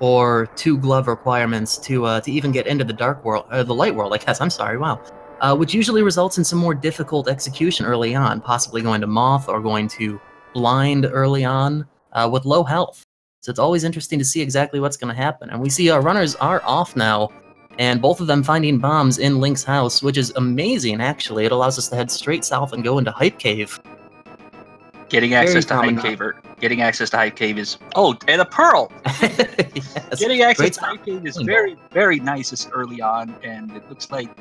or 2 glove requirements to even get into the dark world, or the light world, I guess. I'm sorry. Wow. Which usually results in some more difficult execution early on, possibly going to Moth or going to Blind early on with low health. So it's always interesting to see exactly what's going to happen. And we see our runners are off now, and both of them finding bombs in Link's house, which is amazing, actually. It allows us to head straight south and go into Hype Cave. Getting access to Hype Cave is... Oh, and a pearl! Yes. Getting access to Hype Cave is very, very nice early on, and it looks like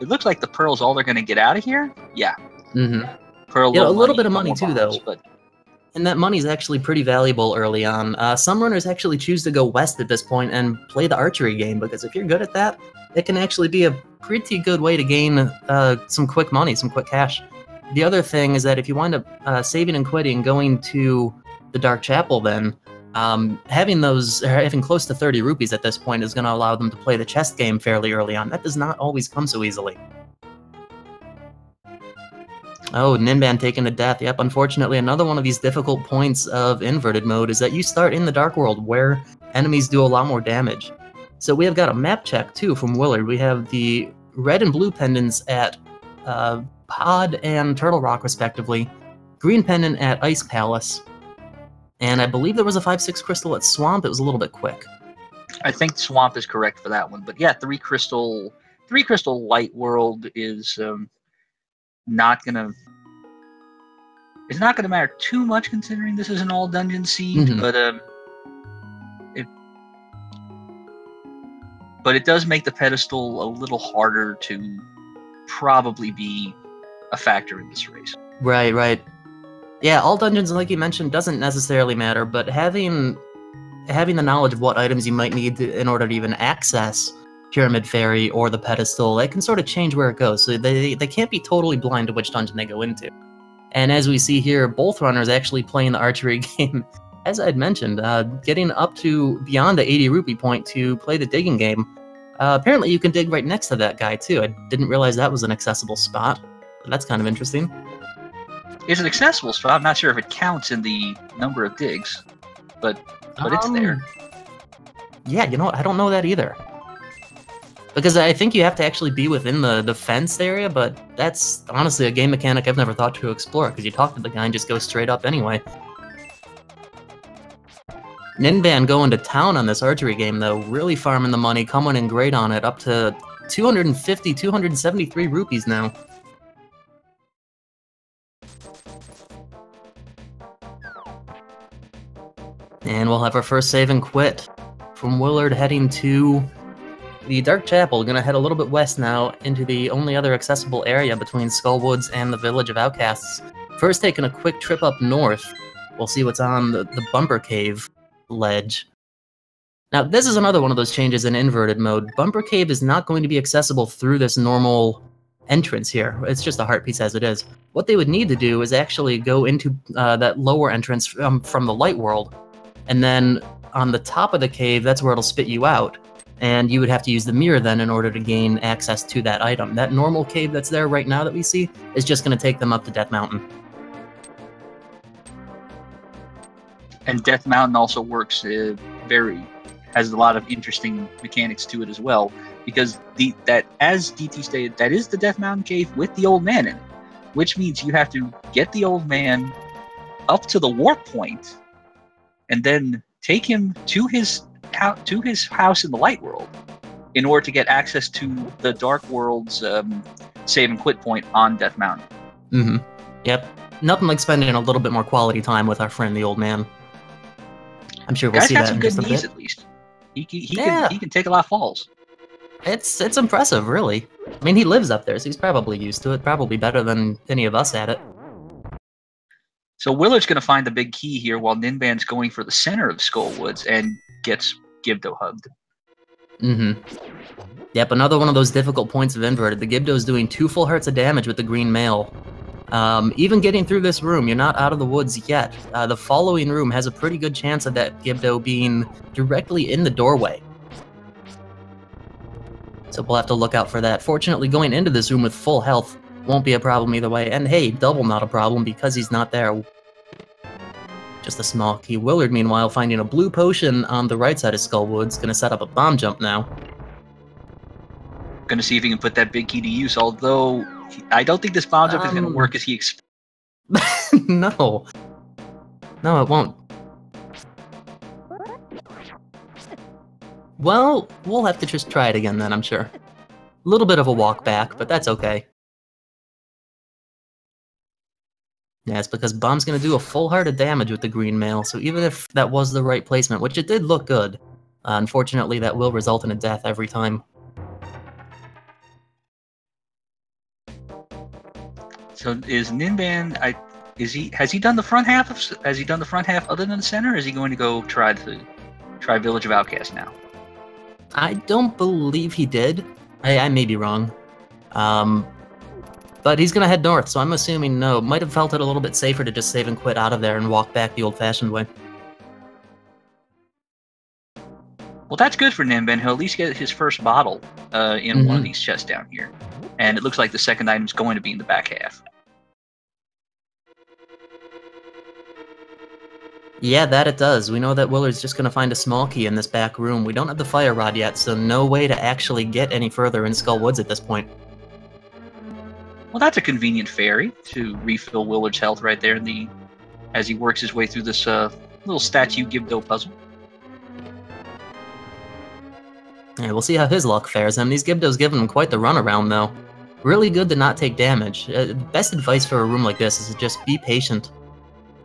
the pearl's all they're going to get out of here. Yeah. Mm-hmm. Pearl. Yeah, a little bit of money too, though. But... And that money's actually pretty valuable early on. Some runners actually choose to go west at this point and play the archery game, because if you're good at that, it can actually be a pretty good way to gain some quick money, some quick cash. The other thing is that if you wind up saving and quitting, going to the Dark Chapel, then having close to 30 rupees at this point is going to allow them to play the chest game fairly early on. That does not always come so easily. Oh, Ninban taken to death. Yep, unfortunately, another one of these difficult points of inverted mode is that you start in the Dark World, where enemies do a lot more damage. So we have got a map check, too, from Willard. We have the red and blue pendants at Pod and Turtle Rock, respectively. Green pendant at Ice Palace. And I believe there was a 5-6 crystal at Swamp. It was a little bit quick. I think Swamp is correct for that one. But yeah, 3 crystal light world is not gonna matter too much, considering this is an all dungeon seed. Mm-hmm. But it does make the pedestal a little harder to probably be a factor in this race. Right. Yeah, all dungeons, like you mentioned, doesn't necessarily matter, but having the knowledge of what items you might need in order to even access Pyramid Fairy or the pedestal, that can sort of change where it goes. So they can't be totally blind to which dungeon they go into. And as we see here, both runners actually playing the archery game, as I'd mentioned, getting up to beyond the 80 rupee point to play the digging game. Apparently you can dig right next to that guy, too. I didn't realize that was an accessible spot. That's kind of interesting. It's an accessible spot. I'm not sure if it counts in the number of digs, but it's there. Yeah, you know what? I don't know that either. Because I think you have to actually be within the fenced area, but that's honestly a game mechanic I've never thought to explore, because you talk to the guy and just go straight up anyway. Ninban going to town on this archery game, though, really farming the money, coming in great on it, up to 250, 273 rupees now. And we'll have our first save and quit from Willard heading to the Dark Chapel. Gonna head a little bit west now into the only other accessible area between Skullwoods and the village of Outcasts. First taking a quick trip up north, we'll see what's on the Bumper Cave ledge. Now this is another one of those changes in inverted mode. Bumper Cave is not going to be accessible through this normal entrance here. It's just a heart piece as it is. What they would need to do is actually go into that lower entrance from the light world, and then on the top of the cave, that's where it'll spit you out. And you would have to use the mirror then in order to gain access to that item. That normal cave that's there right now that we see is just going to take them up to Death Mountain. And Death Mountain also works has a lot of interesting mechanics to it as well, because as DT stated, that is the Death Mountain cave with the old man in it, which means you have to get the old man up to the warp point and then take him to his house in the light world in order to get access to the dark world's save and quit point on Death Mountain. Mm-hmm. Yep. Nothing like spending a little bit more quality time with our friend the old man. I'm sure we'll see that in just a bit. Knees, at least. He can take a lot of falls. It's impressive, really. I mean, he lives up there, so he's probably used to it. Probably better than any of us at it. So Willard's going to find the big key here while Ninban's going for the center of Skullwoods and gets Gibdo hugged. Mm-hmm. Yep, another one of those difficult points of inverted. The Gibdo's doing 2 full hearts of damage with the green mail. Even getting through this room, you're not out of the woods yet. The following room has a pretty good chance of that Gibdo being directly in the doorway. So we'll have to look out for that. Fortunately, going into this room with full health won't be a problem either way. And hey, double not a problem because he's not there. just a small key. Willard, meanwhile, finding a blue potion on the right side of Skullwood's gonna set up a bomb jump now. Gonna see if he can put that big key to use, although I don't think this bomb jump is gonna work as he expects. No. No, it won't. Well, we'll have to just try it again then, I'm sure. A little bit of a walk back, but that's okay. Yeah, it's because Bomb's gonna do a full heart of damage with the green mail, so even if that was the right placement, which it did look good, unfortunately that will result in a death every time. So is Ninban? Has he done the front half other than the center? Or is he going to go try Village of Outcasts now? I don't believe he did. I may be wrong. But he's gonna head north, so I'm assuming no. Might have felt it a little bit safer to just save and quit out of there and walk back the old-fashioned way. Well, that's good for Ninban. He'll at least get his first bottle in one of these chests down here. And it looks like the second item's going to be in the back half. Yeah, that it does. We know that Willard's just going to find a small key in this back room. We don't have the fire rod yet, so no way to actually get any further in Skull Woods at this point. Well, that's a convenient fairy to refill Willard's health right there as he works his way through this little statue Gibdo puzzle. Yeah, we'll see how his luck fares him. These Gibdos giving him quite the runaround, though. Really good to not take damage. Best advice for a room like this is to just be patient.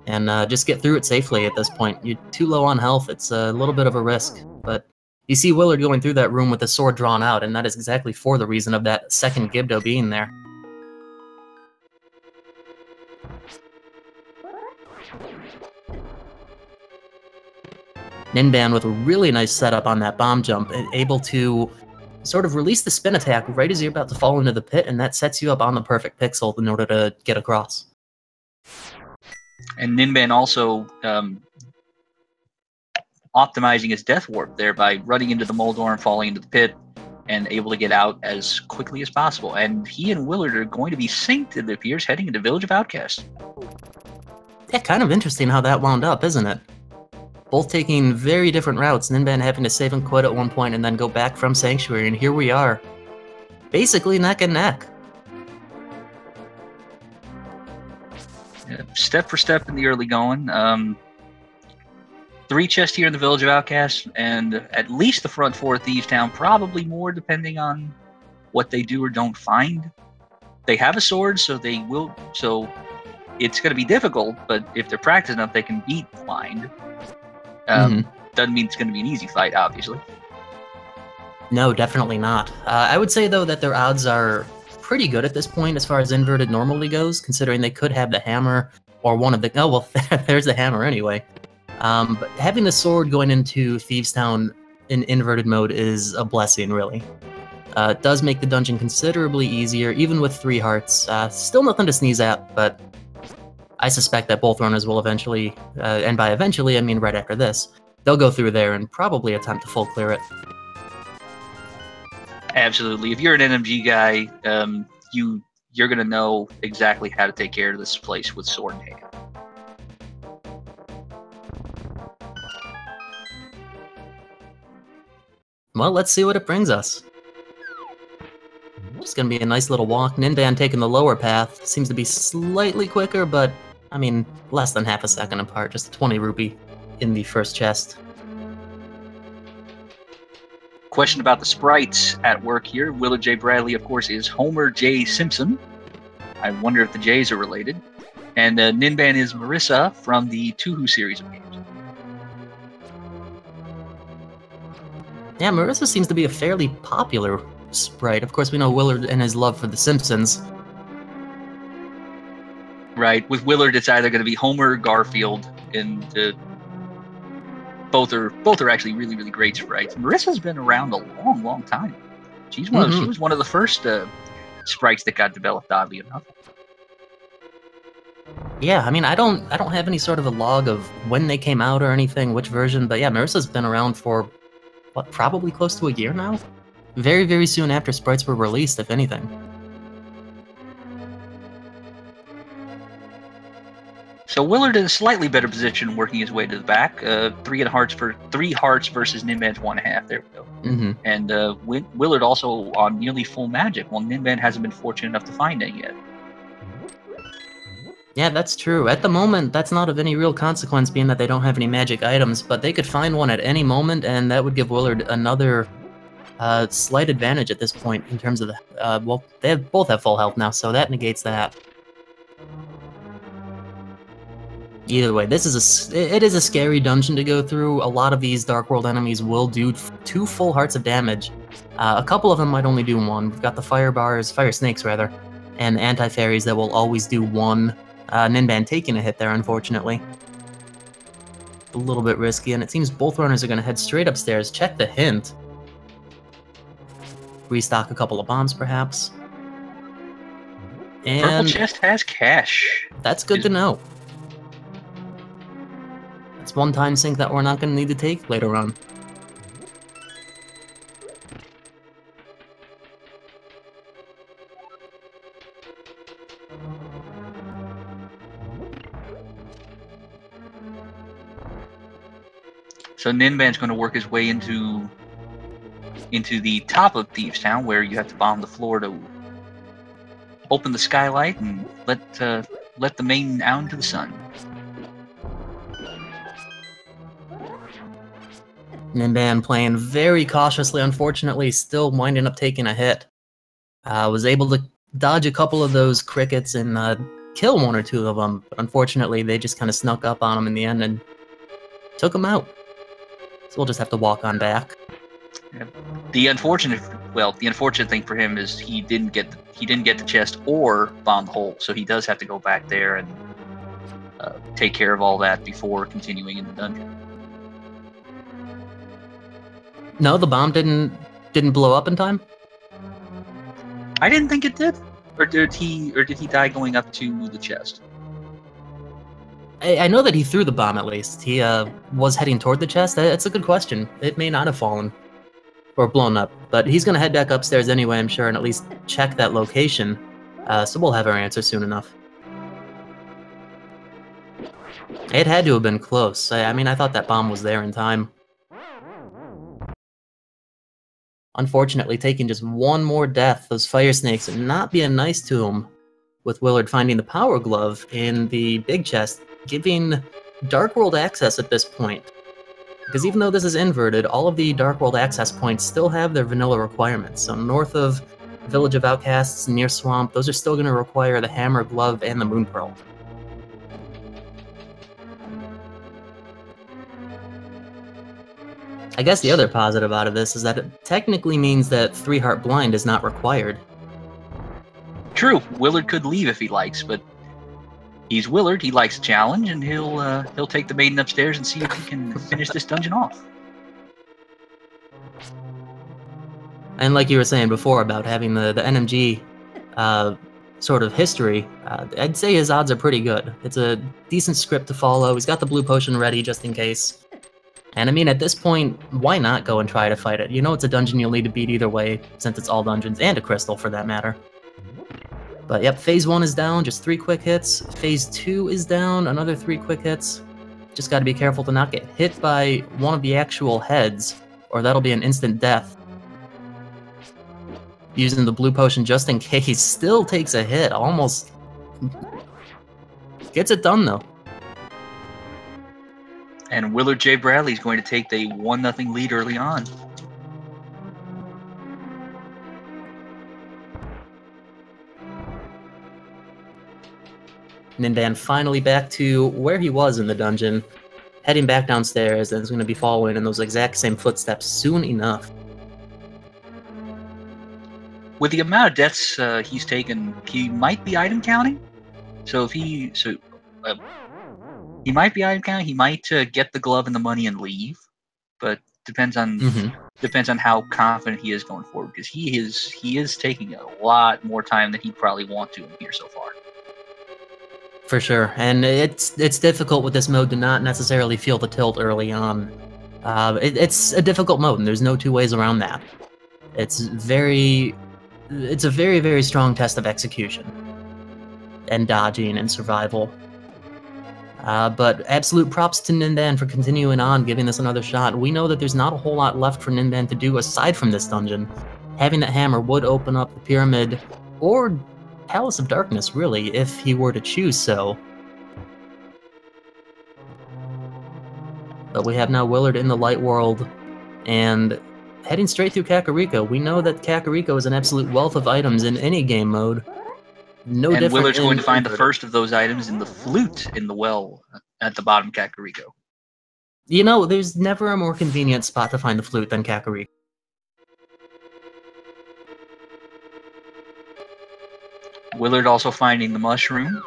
And just get through it safely at this point. You're too low on health, it's a little bit of a risk. But you see Willard going through that room with the sword drawn out, and that is exactly for the reason of that second Gibdo being there. Ninban with a really nice setup on that bomb jump, able to sort of release the spin attack right as you're about to fall into the pit, and that sets you up on the perfect pixel in order to get across. And Ninban also optimizing his death warp there by running into the Moldor and falling into the pit and able to get out as quickly as possible. And he and Willard are going to be synced, it appears, heading into Village of Outcasts. Yeah, kind of interesting how that wound up, isn't it? Both taking very different routes, Ninban having to save and quit at one point and then go back from Sanctuary, and here we are. Basically neck and neck. Step for step in the early going. 3 chests here in the Village of Outcasts, and at least the front 4 at Thieves Town, probably more depending on what they do or don't find. They have a sword, so it's going to be difficult, but if they're practiced enough, they can beat blind. Doesn't mean it's going to be an easy fight, obviously. No, definitely not. I would say, though, that their odds are pretty good at this point as far as inverted normally goes, considering they could have the hammer or one of the... Oh, well, there's the hammer anyway. But having the sword going into Thieves Town in inverted mode is a blessing, really. It does make the dungeon considerably easier, even with 3 hearts. Still nothing to sneeze at, but I suspect that both runners will eventually, and by eventually I mean right after this, they'll go through there and probably attempt to full clear it. Absolutely. If you're an NMG guy, you're going to know exactly how to take care of this place with sword in hand. Well, let's see what it brings us. It's going to be a nice little walk. Ninban taking the lower path. Seems to be slightly quicker, but, I mean, less than half a second apart. Just 20 rupee in the first chest. Question about the sprites at work here. WillardJBradley, of course, is Homer J. Simpson. I wonder if the J's are related. And Ninban is Marissa from the Tuhu series of games. Yeah, Marissa seems to be a fairly popular sprite. Of course, we know Willard and his love for The Simpsons. Right. With Willard, it's either going to be Homer or Garfield, and both are actually really, really great sprites. Marissa's been around a long, long time. She was one of the first sprites that got developed, oddly enough. Yeah, I mean, I don't have any sort of a log of when they came out or anything, which version, but yeah, Marissa's been around for, what, probably close to a year now? Very, very soon after sprites were released, if anything. So Willard in a slightly better position, working his way to the back. 3 hearts versus Ninban's 1.5. There we go. Mm-hmm. And Willard also on nearly full magic, while Ninban hasn't been fortunate enough to find any yet. Yeah, that's true. At the moment, that's not of any real consequence, being that they don't have any magic items, but they could find one at any moment, and that would give Willard another slight advantage at this point in terms of the... well, they both have full health now, so that negates that. Either way, it is a scary dungeon to go through. A lot of these Dark World enemies will do 2 full hearts of damage. A couple of them might only do 1. We've got the fire snakes rather, and anti-fairies that will always do 1. Ninban taking a hit there, unfortunately. A little bit risky, and it seems both runners are going to head straight upstairs. Check the hint. Restock a couple of bombs, perhaps. And Purple chest has cash. That's good to know. It's one time sink that we're not going to need to take later on. So Ninban's going to work his way into the top of Thieves Town, where you have to bomb the floor to open the skylight and let the maiden out into the sun. Ninban playing very cautiously, unfortunately, still winding up taking a hit. Was able to dodge a couple of those crickets and kill 1 or 2 of them, but unfortunately they just kind of snuck up on him in the end and took him out. So we'll just have to walk on back. Yeah. The unfortunate thing for him is he didn't get the chest or bomb the hole, so he does have to go back there and take care of all that before continuing in the dungeon. No, the bomb didn't blow up in time? I didn't think it did. Or did he die going up to the chest? I know that he threw the bomb, at least. He was heading toward the chest. That's a good question. It may not have fallen or blown up, but he's going to head back upstairs anyway, I'm sure, and at least check that location. So we'll have our answer soon enough. It had to have been close. I mean, I thought that bomb was there in time. Unfortunately, taking just 1 more death, those fire snakes are not being nice to him, with Willard finding the power glove in the big chest, giving Dark World access at this point. Because even though this is inverted, all of the Dark World access points still have their vanilla requirements. So north of Village of Outcasts, near Swamp, those are still going to require the Hammer, Glove, and the Moon Pearl. I guess the other positive out of this is that it technically means that 3-heart blind is not required. True, Willard could leave if he likes, but he's Willard. He likes a challenge, and he'll take the maiden upstairs and see if he can finish this dungeon off. And like you were saying before about having the NMG sort of history, I'd say his odds are pretty good. It's a decent script to follow. He's got the blue potion ready just in case. And I mean, at this point, why not go and try to fight it? You know it's a dungeon you'll need to beat either way, since it's all dungeons, and a crystal for that matter. But yep, Phase 1 is down, just 3 quick hits. Phase 2 is down, another 3 quick hits. Just gotta be careful to not get hit by one of the actual heads, or that'll be an instant death. Using the blue potion just in case, still takes a hit, almost gets it done though. And WillardJBradley is going to take the 1-0 lead early on. Ninban finally back to where he was in the dungeon, heading back downstairs, and is going to be following in those exact same footsteps soon enough. With the amount of deaths he's taken, he might be item counting. So if he might be item counting. He might get the glove and the money and leave, but depends on how confident he is going forward. Because he is taking a lot more time than he'd probably want to in here so far. For sure, and it's difficult with this mode to not necessarily feel the tilt early on. It's a difficult mode, and there's no 2 ways around that. It's a very, very strong test of execution and dodging and survival. But absolute props to Ninban for continuing on, giving this another shot. We know that there's not a whole lot left for Ninban to do aside from this dungeon. Having that hammer would open up the pyramid, or Palace of Darkness, really, if he were to choose so. But we have now Willard in the light world, and heading straight through Kakariko. We know that Kakariko is an absolute wealth of items in any game mode. No and different Willard's going to find the Willard. first of those items in the flute in the well at the bottom of Kakariko. You know, there's never a more convenient spot to find the flute than Kakariko. Willard also finding the mushroom.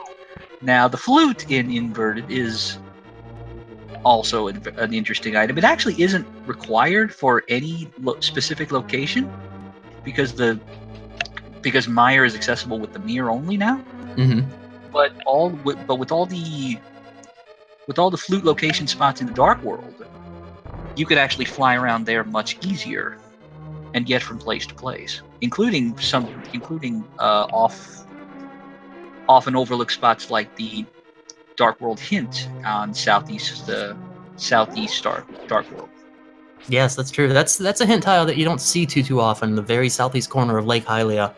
Now, the flute in Inverted is also an interesting item. It actually isn't required for any specific location because Meyer is accessible with the mirror only now. Mm-hmm. But with all the flute location spots in the Dark World, you could actually fly around there much easier and get from place to place, including off and overlooked spots like the Dark World Hint on southeast Dark World. Yes, that's true. That's a hint tile that you don't see too often. The very southeast corner of Lake Hylia,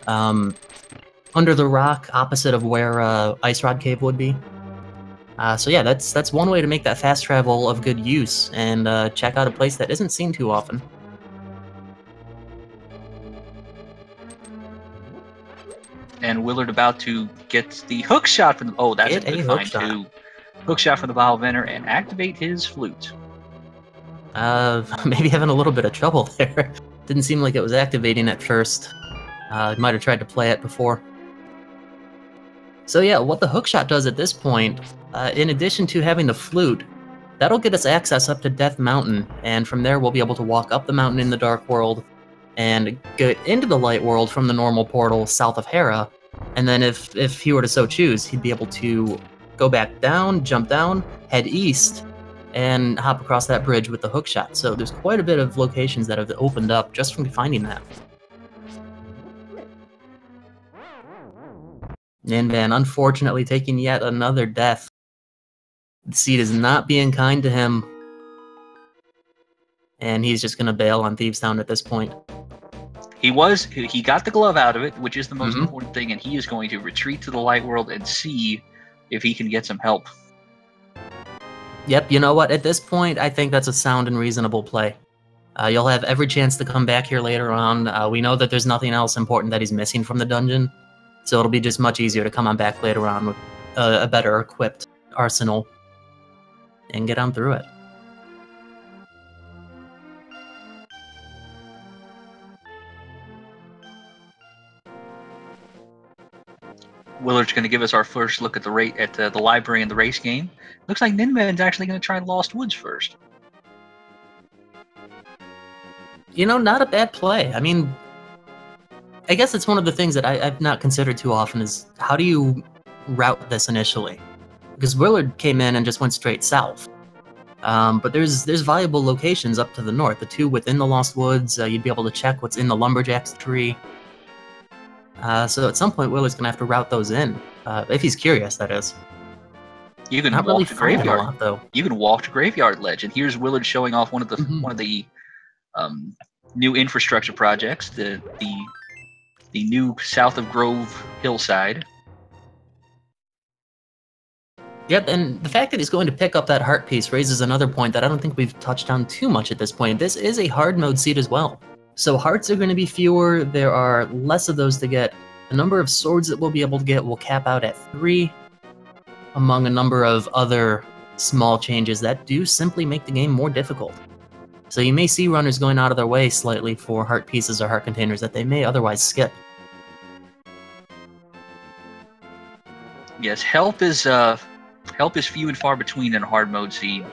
under the rock opposite of where Ice Rod Cave would be. So yeah, that's one way to make that fast travel of good use and check out a place that isn't seen too often. And Willard about to get the hook shot from the... Oh, that's a good find, too. Hook shot from the Bile Venner and activate his flute. Maybe having a little bit of trouble there. Didn't seem like it was activating at first. Might have tried to play it before. So yeah, what the hookshot does at this point, in addition to having the flute, that'll get us access up to Death Mountain, and from there we'll be able to walk up the mountain in the Dark World, and get into the Light World from the normal portal south of Hera, and then if he were to so choose, he'd be able to go back down, jump down, head east, and hop across that bridge with the hookshot. So there's quite a bit of locations that have opened up just from finding that. Ninban unfortunately taking yet another death. The seed is not being kind to him, and he's just going to bail on Thieves Town at this point. He got the glove out of it, which is the most important thing, and he is going to retreat to the Light World and see if he can get some help. Yep, you know what? At this point, I think that's a sound and reasonable play. You'll have every chance to come back here later on. We know that there's nothing else important that he's missing from the dungeon, so it'll be just much easier to come on back later on with a better equipped arsenal and get on through it. Willard's going to give us our first look at the library and the race game. Looks like Ninban's actually going to try Lost Woods first. You know, not a bad play. I mean, I guess it's one of the things that I've not considered too often is how do you route this initially? Because Willard came in and just went straight south. But there's viable locations up to the north. The two within the Lost Woods, you'd be able to check what's in the Lumberjack's tree. So at some point, Willard's going to have to route those in. If he's curious, that is. You can Not walk really to Graveyard. A lot, though. You can walk to Graveyard Ledge, and here's Willard showing off one of the new infrastructure projects, the new south of Grove hillside. Yep, and the fact that he's going to pick up that heart piece raises another point that I don't think we've touched on too much at this point. This is a hard mode seed as well. So hearts are going to be fewer, there are less of those to get. The number of swords that we'll be able to get will cap out at 3, among a number of other small changes that do simply make the game more difficult. So you may see runners going out of their way slightly for heart pieces or heart containers that they may otherwise skip. Yes, help is few and far between in a hard mode seed,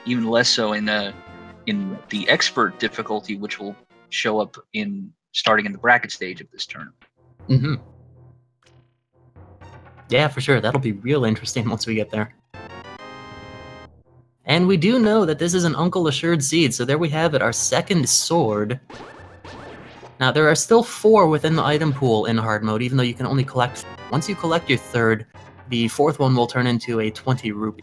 even less so in the expert difficulty, which will show up starting in the bracket stage of this tournament. Mm-hmm. Yeah, for sure. That'll be real interesting once we get there. And we do know that this is an Uncle Assured seed, so there we have it, our second sword. Now, there are still 4 within the item pool in hard mode, even though you can only collect... Once you collect your third, the fourth one will turn into a 20 rupee.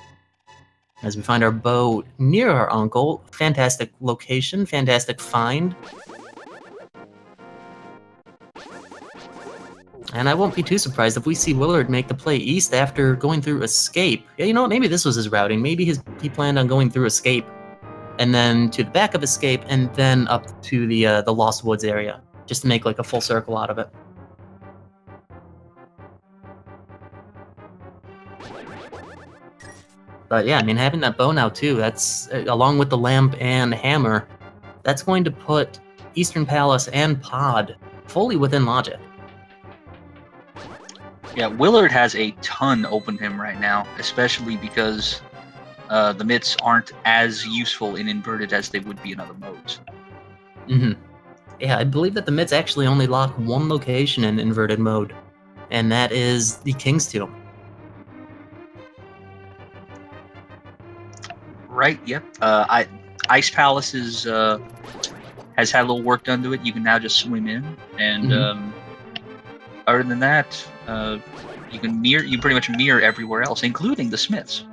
As we find our bow near our uncle, fantastic location, fantastic find. And I won't be too surprised if we see Willard make the play east after going through Escape. Yeah, you know what, maybe this was his routing. Maybe he planned on going through Escape, and then to the back of Escape, and then up to the Lost Woods area, just to make like a full circle out of it. But yeah, I mean, having that bow now too, that's, along with the lamp and hammer, that's going to put Eastern Palace and Pod fully within logic. Yeah, Willard has a ton open to him right now, especially because the mitts aren't as useful in inverted as they would be in other modes. Mm-hmm. Yeah, I believe that the mitts actually only lock one location in inverted mode, and that is the King's Tomb. Right, yep. Ice Palace has had a little work done to it. You can now just swim in, and other than that, you pretty much mirror everywhere else, including the Smiths.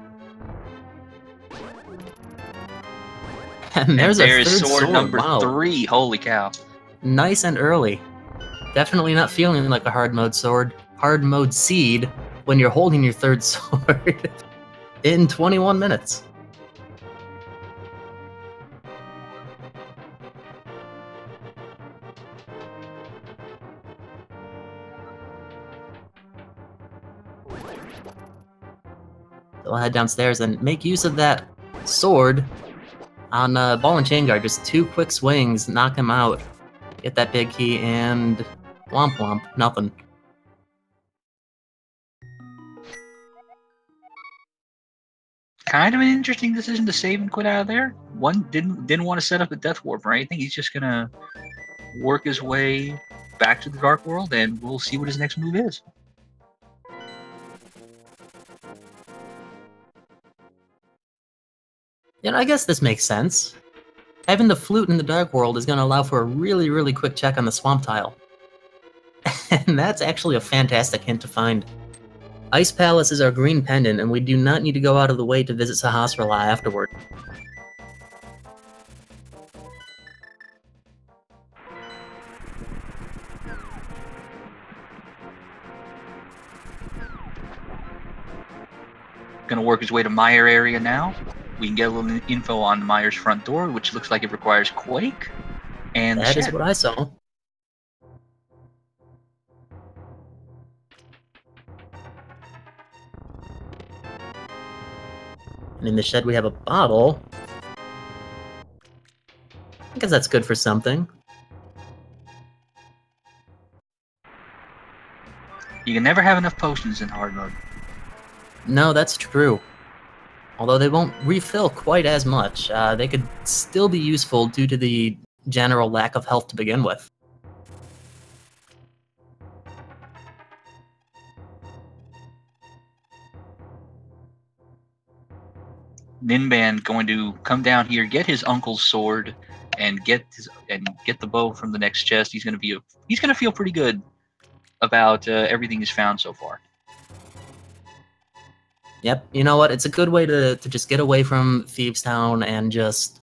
And there's a third sword number wow. 3. Holy cow! Nice and early. Definitely not feeling like a hard mode sword, hard mode seed when you're holding your third sword in 21 minutes. So I'll head downstairs and make use of that sword on Ball and Chain Guard. Just 2 quick swings, knock him out. Get that big key and womp womp, nothing. Kind of an interesting decision to save and quit out of there. One didn't want to set up a death warp or anything. He's just gonna work his way back to the Dark World, and we'll see what his next move is. You know, I guess this makes sense. Having the flute in the Dark World is going to allow for a really, really quick check on the Swamp Tile. And that's actually a fantastic hint to find. Ice Palace is our green pendant, and we do not need to go out of the way to visit Sahasrara afterward. Gonna work his way to Meyer area now. We can get a little info on Meyer's front door, which looks like it requires Quake. And that is what I saw. And in the shed we have a bottle. I guess that's good for something. You can never have enough potions in hard mode. No, that's true. Although they won't refill quite as much, they could still be useful due to the general lack of health to begin with. Ninban going to come down here, get his uncle's sword, and get the bow from the next chest. He's gonna feel pretty good about everything he's found so far. Yep, you know what? It's a good way to just get away from Thieves Town and just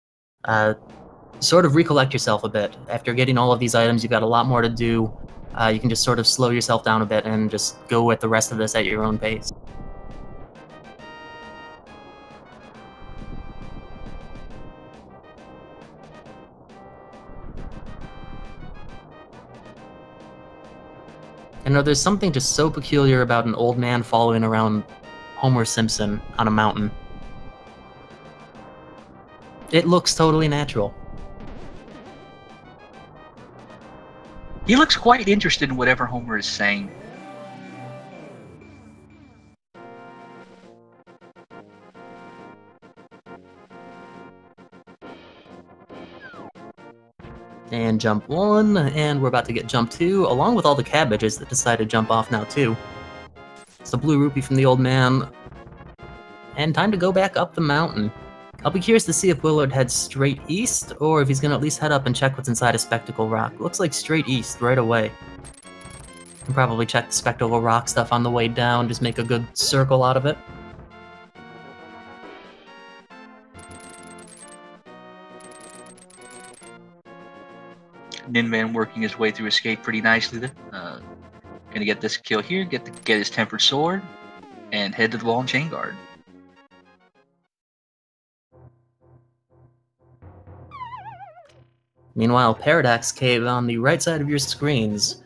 sort of recollect yourself a bit. After getting all of these items, you've got a lot more to do. You can just sort of slow yourself down a bit and just go with the rest of this at your own pace. You know, there's something just so peculiar about an old man following around Homer Simpson on a mountain. It looks totally natural. He looks quite interested in whatever Homer is saying. And jump 1, and we're about to get jump 2, along with all the cabbages that decide to jump off now too. It's the blue rupee from the old man. And time to go back up the mountain. I'll be curious to see if Willard heads straight east, or if he's gonna at least head up and check what's inside a Spectacle Rock. Looks like straight east right away. can probably check the spectral rock stuff on the way down, just make a good circle out of it. Ninban working his way through escape pretty nicely there. Gonna get this kill here, get his tempered sword, and head to the ball and chain guard. Meanwhile, Paradox Cave on the right side of your screens.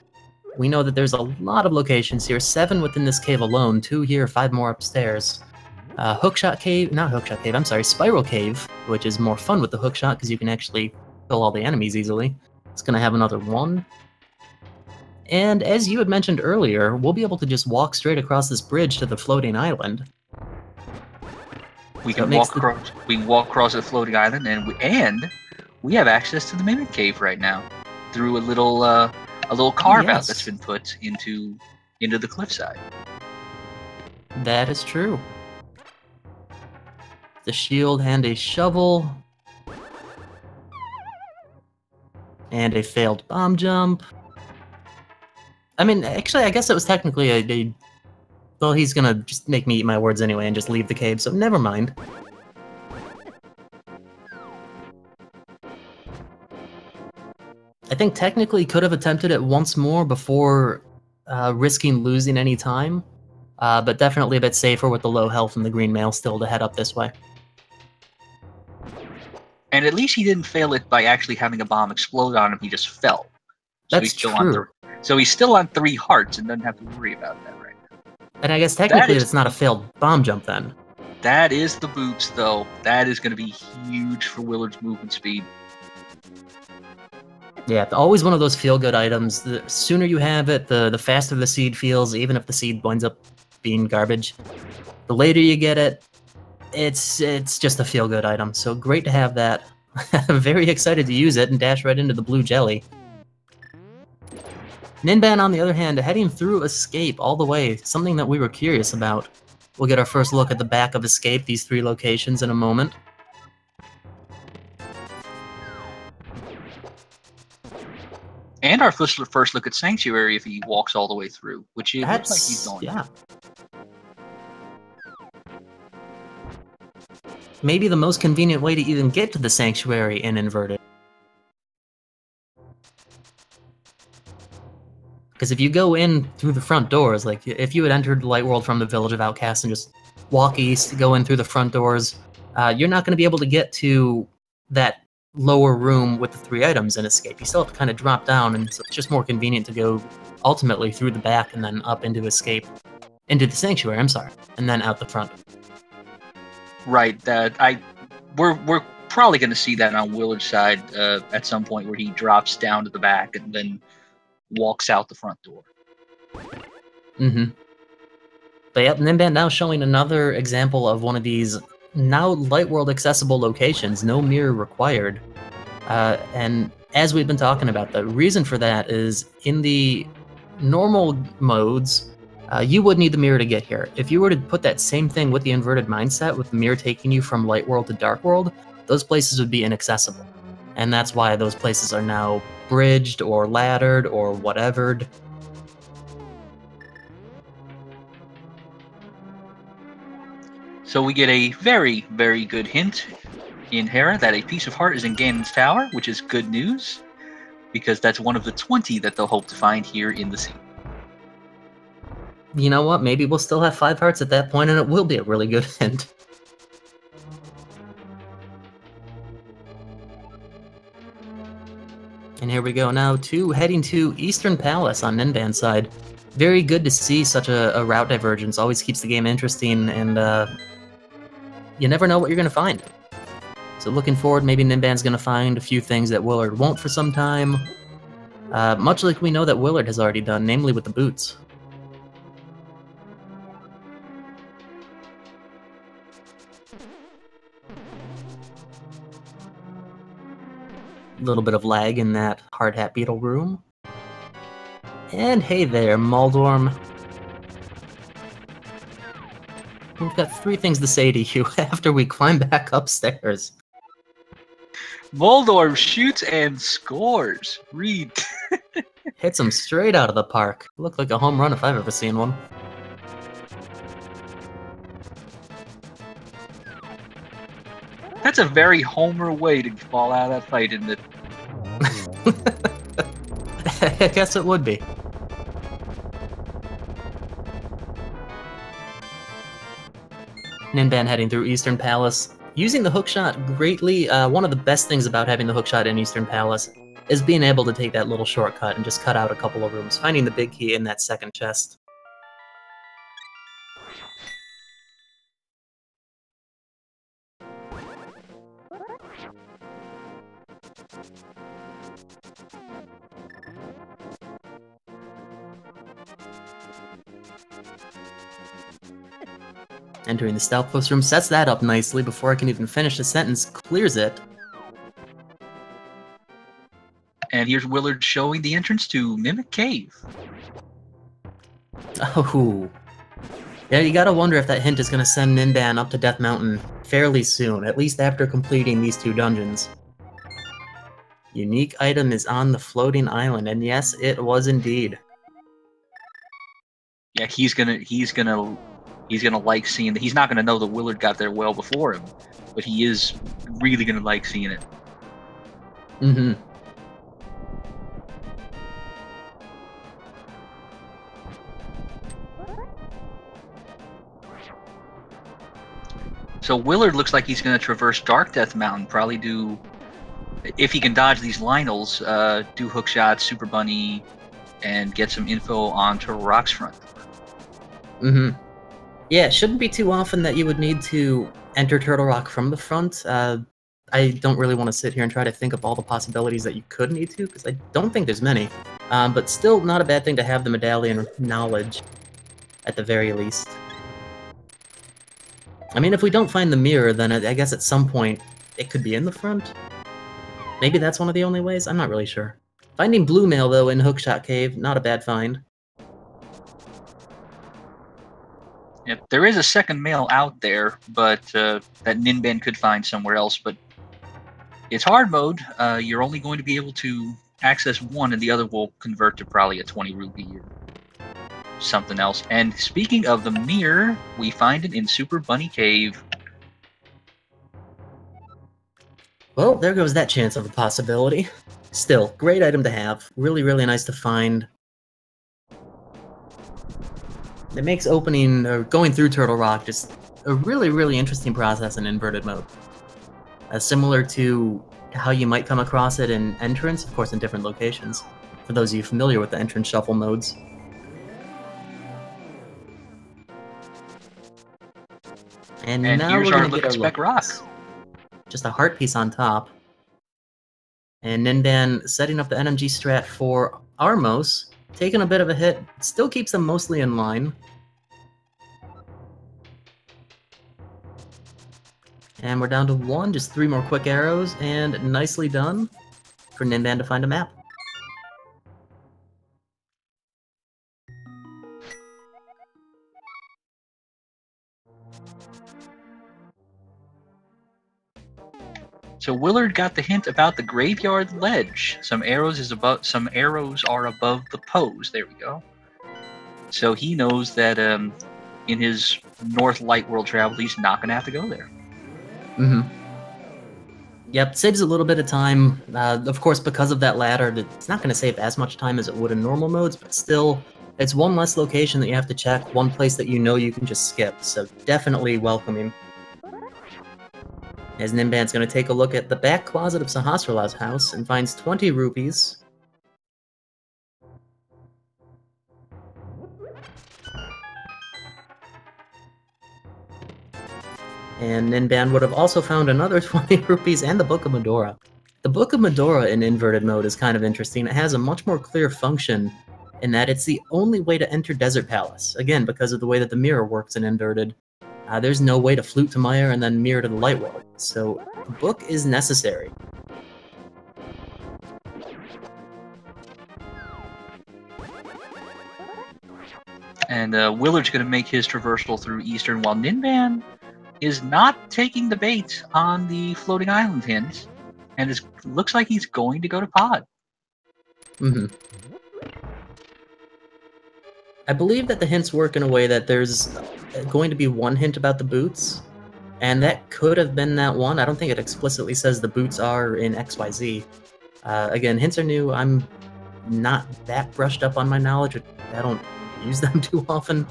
We know that there's a lot of locations here, 7 within this cave alone, 2 here, 5 more upstairs. Hookshot Cave, not Hookshot Cave, I'm sorry, Spiral Cave, which is more fun with the hookshot because you can actually kill all the enemies easily. It's gonna have another 1. And as you had mentioned earlier, we'll be able to just walk straight across this bridge to the floating island. We can walk across the floating island, and we have access to the Mimic Cave right now through a little carve out that's been put into the cliffside. That is true. The shield and a shovel. And a failed bomb jump. I mean, actually, I guess it was technically well, he's gonna just make me eat my words anyway and just leave the cave, so never mind. I think technically he could have attempted it once more before risking losing any time, but definitely a bit safer with the low health and the green mail still to head up this way. And at least he didn't fail it by actually having a bomb explode on him, he just fell. So That's true. So he's still on 3 hearts and doesn't have to worry about that right now. And I guess technically it's not a failed bomb jump then. That is the boots, though. That is going to be huge for Willard's movement speed. Yeah, always one of those feel-good items. The sooner you have it, the faster the seed feels, even if the seed winds up being garbage. The later you get it, it's just a feel-good item. So great to have that. I'm very excited to use it and dash right into the blue jelly. Ninban, on the other hand, heading through Escape all the way, something that we were curious about. We'll get our first look at the back of Escape, these 3 locations, in a moment. And our first look at Sanctuary if he walks all the way through, which it looks like he's going. Yeah. Maybe the most convenient way to even get to the Sanctuary in Inverted. Because if you go in through the front doors, like if you had entered the Light World from the Village of Outcasts and just walk east, go in through the front doors, you're not going to be able to get to that lower room with the 3 items in Escape. You still have to kind of drop down, and so it's just more convenient to go ultimately through the back and then up into Escape, into the Sanctuary, I'm sorry, and then out the front. Right. We're probably going to see that on Willard's side at some point where he drops down to the back and then walks out the front door. Mm-hmm. But yep, Ninban now showing another example of one of these now Light World accessible locations, no mirror required. And as we've been talking about, the reason for that is in the normal modes, you would need the mirror to get here. If you were to put that same thing with the inverted mindset, with the mirror taking you from Light World to Dark World, those places would be inaccessible. And that's why those places are now bridged or laddered or whatevered. So we get a very, very good hint in Hera that a piece of heart is in Ganon's tower, which is good news, because that's one of the 20 that they'll hope to find here in the sea. You know what? Maybe we'll still have 5 hearts at that point, and it will be a really good hint. And here we go now heading to Eastern Palace on Ninban's side. Very good to see such a route divergence. Always keeps the game interesting, and you never know what you're going to find. So looking forward, maybe Ninban's going to find a few things that Willard won't for some time. Much like we know that Willard has already done, namely with the boots. A little bit of lag in that hard hat beetle room. And hey there, Moldorm. We've got 3 things to say to you after we climb back upstairs. Moldorm shoots and scores. Read. Hits him straight out of the park. Looked like a home run if I've ever seen one. That's a very Homer way to fall out of that fight, isn't it? I guess it would be. Ninban heading through Eastern Palace. Using the hookshot greatly, one of the best things about having the hookshot in Eastern Palace is being able to take that little shortcut and just cut out a couple of rooms, finding the big key in that second chest. Entering the stealth post room, sets that up nicely before I can even finish the sentence, clears it. And here's Willard showing the entrance to Mimic Cave. Oh. Yeah, you gotta wonder if that hint is gonna send Ninban up to Death Mountain fairly soon, at least after completing these 2 dungeons. Unique item is on the floating island, and yes, it was indeed. Yeah, he's gonna like seeing that. He's not gonna know that Willard got there well before him, but he is really gonna like seeing it. Mm-hmm. So Willard looks like he's gonna traverse Dark Death Mountain, probably do, if he can dodge these Lionels, do hookshot, Super Bunny, and get some info on Turtle Rock's front. Mm-hmm. Yeah, it shouldn't be too often that you would need to enter Turtle Rock from the front. I don't really want to sit here and try to think of all the possibilities that you could need to, because I don't think there's many. But still not a bad thing to have the medallion knowledge, at the very least. I mean, if we don't find the mirror, then I guess at some point it could be in the front? Maybe that's one of the only ways? I'm not really sure. Finding blue mail, though, in Hookshot Cave, not a bad find. Yep, there is a second mail out there, but that Ninban could find somewhere else. But it's hard mode. You're only going to be able to access one, and the other will convert to probably a 20 rupee or something else. And speaking of the mirror, we find it in Super Bunny Cave. Well, there goes that chance of a possibility. Still, great item to have. Really, really nice to find. It makes opening, or going through Turtle Rock, just a really, really interesting process in inverted mode. Similar to how you might come across it in Entrance, of course in different locations, for those of you familiar with the Entrance shuffle modes. And now here's we're our going to look get at our Spec Rock. Just a heart piece on top. And Ninban setting up the NMG strat for Armos, taking a bit of a hit, still keeps them mostly in line. And we're down to 1, just 3 more quick arrows, and nicely done for Ninban to find a map. So Willard got the hint about the graveyard ledge. Some arrows are above the pose. There we go. So he knows that in his North Light World travel, he's not going to have to go there. Mm-hmm. Yep, saves a little bit of time. Of course, because of that ladder, it's not going to save as much time as it would in normal modes, but still, it's one less location that you have to check, one place that you know you can just skip, so definitely welcoming. As Ninban's going to take a look at the back closet of Sahasraral's house and finds 20 rupees. And Ninban would have also found another 20 rupees and the Book of Medora. The Book of Medora in inverted mode is kind of interesting. It has a much more clear function in that it's the only way to enter Desert Palace. Again, because of the way that the mirror works in inverted. There's no way to flute to Mire and then mirror to the Light World, so the book is necessary. And Willard's going to make his traversal through Eastern, while Ninban is not taking the bait on the floating island hint, and looks like he's going to go to Pod. Mm-hmm. I believe that the hints work in a way that there's going to be one hint about the boots, and that could have been that one. I don't think it explicitly says the boots are in XYZ. Again, hints are new. I'm not that brushed up on my knowledge. I don't use them too often.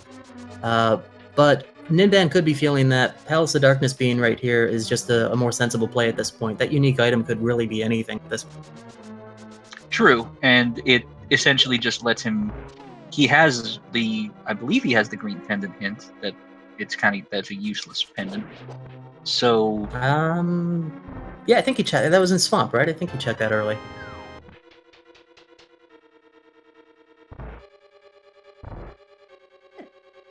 But Ninban could be feeling that Palace of Darkness being right here is just a more sensible play at this point. That unique item could really be anything at this point. True, and it essentially just lets him. He has I believe he has the green pendant hint that that's a useless pendant. So. Yeah, I think he checked. That was in Swamp, right? I think he checked that early.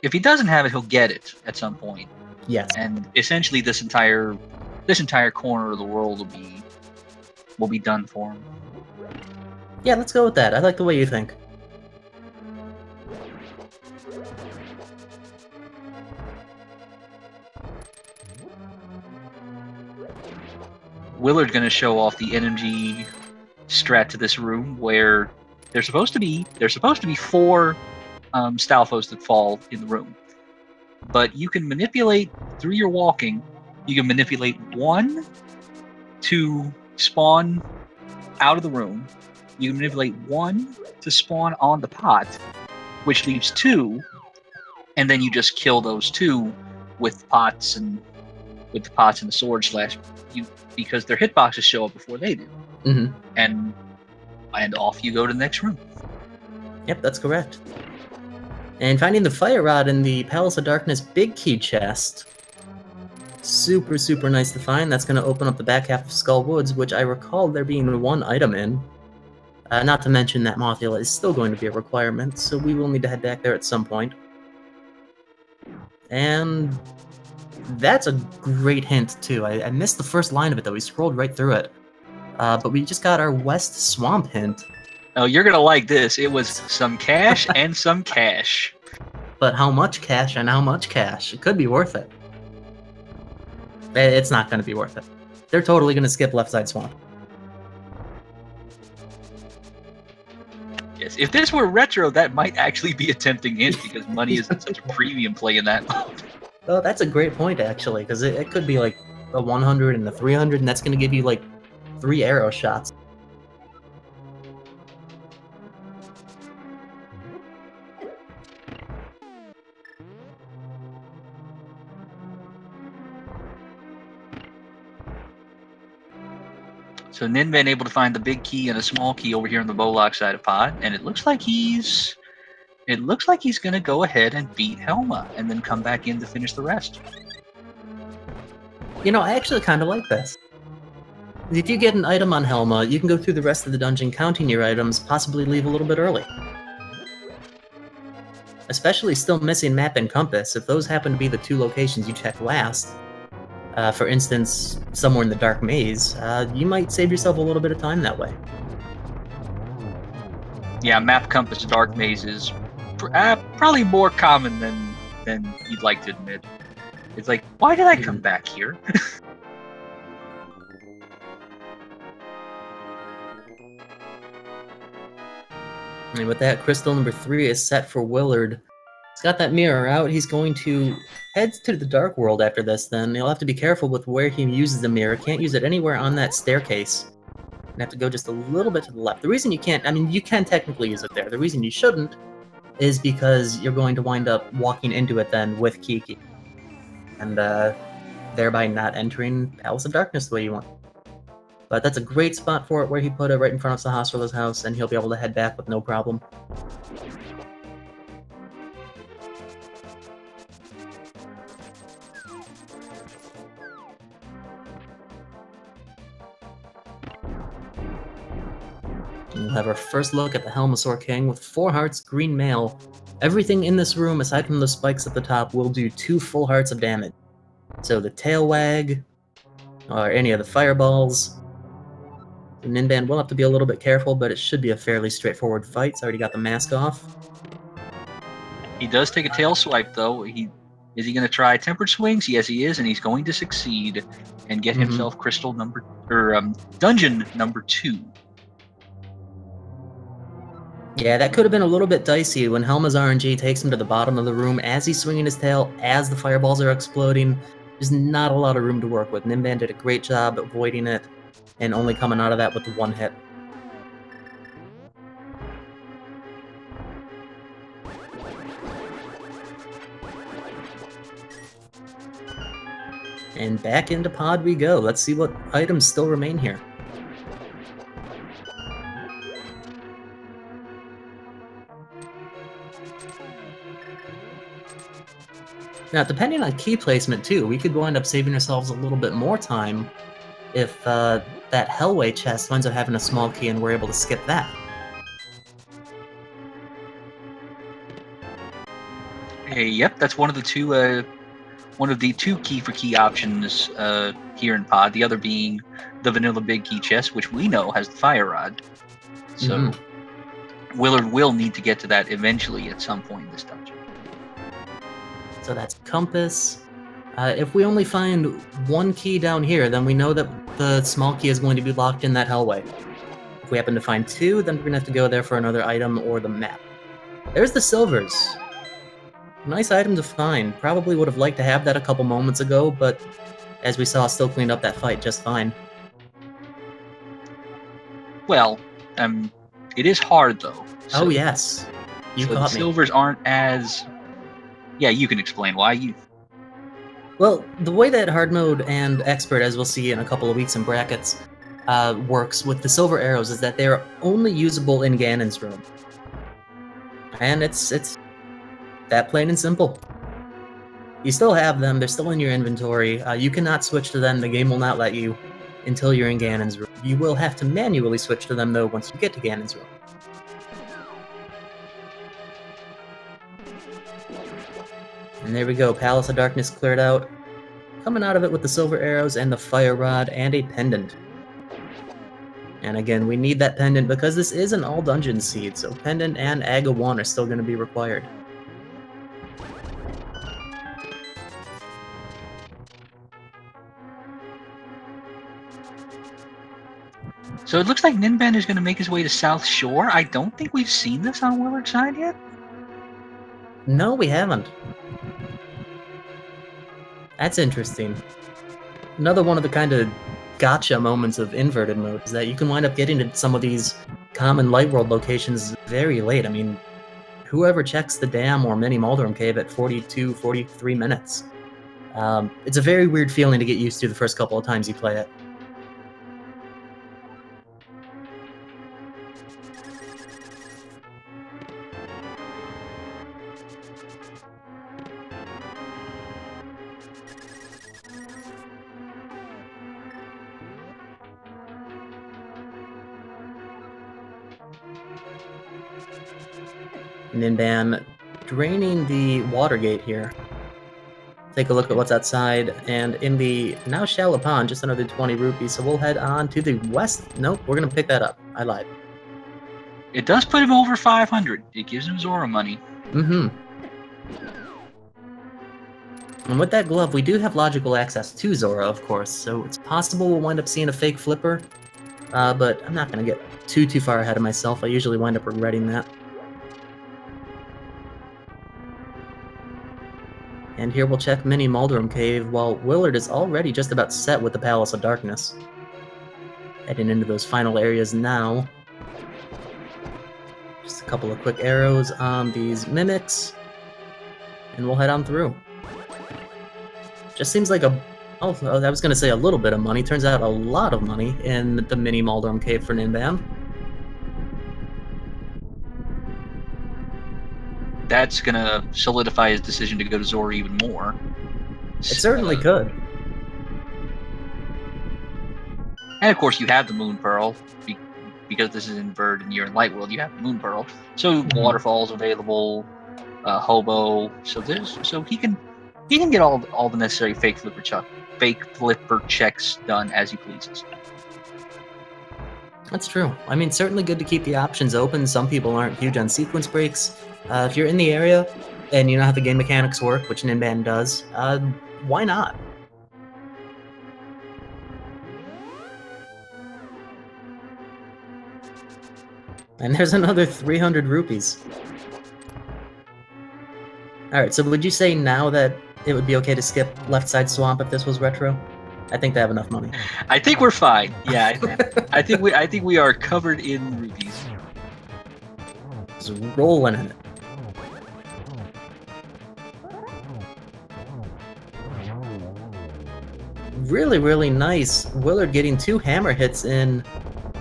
If he doesn't have it, he'll get it at some point. Yes. And essentially, this entire corner of the world will be done for him. Yeah, let's go with that. I like the way you think. Willard's going to show off the energy strat to this room, where there's supposed to be 4 Stalfos that fall in the room, but you can manipulate through your walking. You can manipulate 1 to spawn out of the room. You can manipulate 1 to spawn on the pot, which leaves 2, and then you just kill those 2 with pots and the sword slash you, because their hitboxes show up before they do. Mm-hmm. And off you go to the next room. Yep, that's correct. And finding the fire rod in the Palace of Darkness big key chest. Super, super nice to find. That's going to open up the back half of Skull Woods, which I recall there being 1 item in. Not to mention that Mothula is still going to be a requirement, so we will need to head back there at some point. And that's a great hint, too. I missed the first line of it, though. We scrolled right through it. But we just got our West Swamp hint. Oh, you're going to like this. It was some cash and some cash. But how much cash and how much cash? It could be worth it. It's not going to be worth it. They're totally going to skip Left Side Swamp. Yes, if this were retro, that might actually be a tempting hint, because money is such a premium play in that mode. Oh, that's a great point, actually, because it could be like a 100 and a 300, and that's going to give you like 3 arrow shots. So Ninban able to find the big key and a small key over here on the Bowlock side of Pod, and it looks like he's gonna go ahead and beat Helma and then come back in to finish the rest. You know, I actually kind of like this. If you get an item on Helma, you can go through the rest of the dungeon counting your items, possibly leave a little bit early. Especially still missing map and compass. If those happen to be the 2 locations you check last, for instance, somewhere in the Dark Maze, you might save yourself a little bit of time that way. Yeah, map, compass, Dark Maze is probably more common than you'd like to admit. It's like, why did I come back here? And with that, crystal number 3 is set for Willard. He's got that mirror out. He's going to head to the Dark World after this, then. He'll have to be careful with where he uses the mirror. Can't use it anywhere on that staircase. You have to go just a little bit to the left. The reason you can't, I mean, you can technically use it there. The reason you shouldn't is because you're going to wind up walking into it then with Kiki. And thereby not entering Palace of Darkness the way you want. But that's a great spot for it, where he put it right in front of Sahasrara's house, and he'll be able to head back with no problem. We'll have our first look at the Helmasaur King with 4 hearts, green mail. Everything in this room, aside from the spikes at the top, will do 2 full hearts of damage. So the tail wag, or any of the fireballs. The Ninban will have to be a little bit careful, but it should be a fairly straightforward fight. It's already got the mask off. He does take a tail swipe, though. Is he going to try Tempered Swings? Yes, he is, and he's going to succeed and get himself dungeon number 2. Yeah, that could have been a little bit dicey when Helma's RNG takes him to the bottom of the room as he's swinging his tail, as the fireballs are exploding. There's not a lot of room to work with. Ninban did a great job avoiding it and only coming out of that with the one hit. And back into pod we go. Let's see what items still remain here. Now, depending on key placement, too, we could wind up saving ourselves a little bit more time if that Hellway chest winds up having a small key and we're able to skip that. Hey, yep, that's one of the two key for key options here in pod. The other being the vanilla big key chest, which we know has the fire rod. So Willard will need to get to that eventually at some point in this dungeon. So that's compass. If we only find one key down here, then we know that the small key is going to be locked in that hellway. If we happen to find two, then we're going to have to go there for another item or the map. There's the silvers. Nice item to find. Probably would have liked to have that a couple moments ago, but as we saw, still cleaned up that fight just fine. Well, it is hard though. So, oh yes, you so caught the me. silvers aren't as. Yeah, you can explain why you. Well, the way that hard mode and expert, as we'll see in a couple of weeks in brackets, works with the silver arrows is that they're only usable in Ganon's room, and it's that plain and simple. You still have them; they're still in your inventory. You cannot switch to them. The game will not let you until you're in Ganon's room. You will have to manually switch to them though once you get to Ganon's room. And there we go, Palace of Darkness cleared out. Coming out of it with the silver arrows and the fire rod and a pendant. And again, we need that pendant because this is an all-dungeon seed, so pendant and Aga 1 are still going to be required. So it looks like Ninban is going to make his way to South Shore. I don't think we've seen this on Willard's side yet. No, we haven't. That's interesting. Another one of the kind of gotcha moments of inverted mode is that you can wind up getting to some of these common light world locations very late. I mean, whoever checks the dam or mini Maldorm Cave at 42, 43 minutes. It's a very weird feeling to get used to the first couple of times you play it. Ninban draining the water gate here. Take a look at what's outside, and in the now shallow pond, just another 20 rupees, so we'll head on to the west. Nope, we're gonna pick that up. I lied. It does put him over 500. It gives him Zora money. Mm-hmm. And with that glove, we do have logical access to Zora, of course, so it's possible we'll wind up seeing a fake flipper, but I'm not gonna get too far ahead of myself. I usually wind up regretting that. And here we'll check Mini Maldorm Cave, while Willard is already just about set with the Palace of Darkness. Heading into those final areas now. Just a couple of quick arrows on these mimics, and we'll head on through. Just seems like I was going to say a little bit of money. Turns out a lot of money in the Mini Maldorm Cave for Ninban. That's going to solidify his decision to go to Zora even more. It certainly could. And of course, you have the Moon Pearl. Because this is inverted and you're in Light World, you have the Moon Pearl. So waterfalls available, hobo. So he can get all the necessary fake flipper checks done as he pleases. That's true. I mean, certainly good to keep the options open. Some people aren't huge on sequence breaks. If you're in the area and you know how the game mechanics work, which Ninban does, why not? And there's another 300 rupees. Alright, so would you say now that it would be okay to skip Left Side Swamp if this was retro? I think they have enough money. I think we're fine. Yeah, I think we are covered in rupees. Just rolling in it. Really, really nice. Willard getting 2 hammer hits in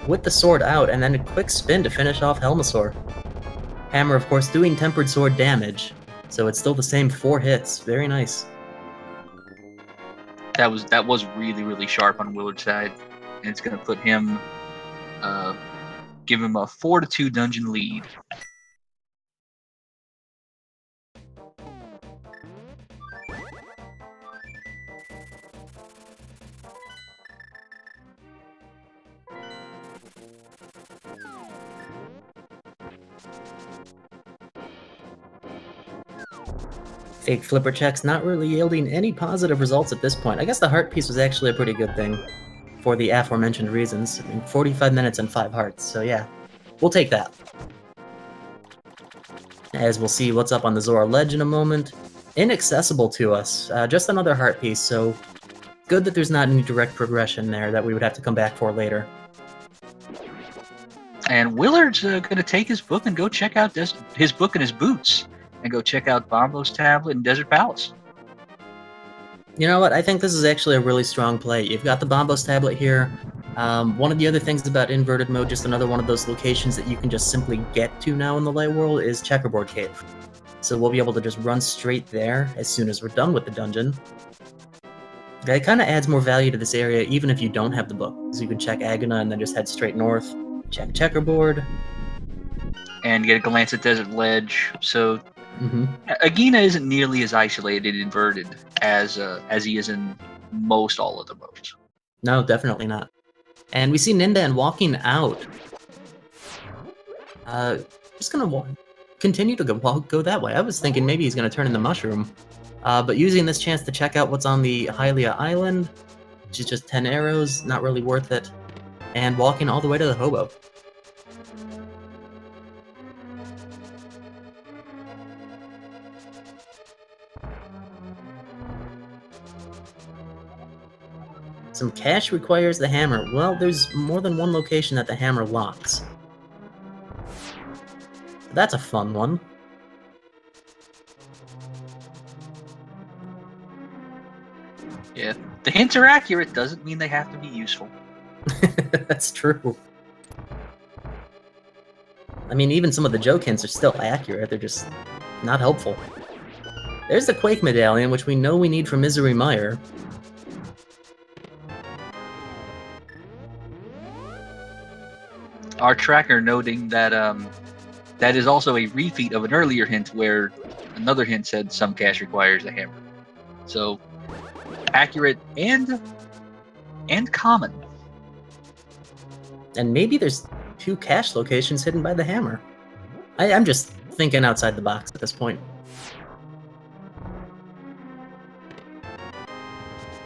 with the sword out, and then a quick spin to finish off Helmasaur. Hammer, of course, doing tempered sword damage, so it's still the same 4 hits. Very nice. That was really, really sharp on Willard's side, and it's going to put him, give him a 4-2 dungeon lead. Fake flipper checks not really yielding any positive results at this point. I guess the heart piece was actually a pretty good thing for the aforementioned reasons. I mean, 45 minutes and 5 hearts, so yeah. We'll take that. As we'll see what's up on the Zora Ledge in a moment. Inaccessible to us. Just another heart piece, so good that there's not any direct progression there that we would have to come back for later. And Willard's going to take his book and go check out his book and his boots. And go check out Bombo's Tablet and Desert Palace. You know what? I think this is actually a really strong play. You've got the Bombo's Tablet here. One of the other things about Inverted Mode, just another one of those locations that you can just simply get to now in the Light World, is Checkerboard Cave. So we'll be able to just run straight there as soon as we're done with the dungeon. It kind of adds more value to this area, even if you don't have the book. So you can check Agana and then just head straight north, check Checkerboard. And get a glance at Desert Ledge. So Agina isn't nearly as isolated inverted as he is in most all of the modes. No, definitely not. And we see Ninban walking out. Just gonna continue to go that way. I was thinking maybe he's gonna turn in the mushroom, but using this chance to check out what's on the Hylia Island, which is just 10 arrows, not really worth it, and walking all the way to the hobo. Some cash requires the hammer. Well, there's more than one location that the hammer locks. That's a fun one. Yeah, the hints are accurate doesn't mean they have to be useful. That's true. I mean, even some of the joke hints are still accurate, they're just not helpful. There's the Quake Medallion, which we know we need for Misery Mire. Our tracker noting that that is also a repeat of an earlier hint where another hint said some cash requires a hammer. So accurate and common. And maybe there's 2 cache locations hidden by the hammer. I'm just thinking outside the box at this point.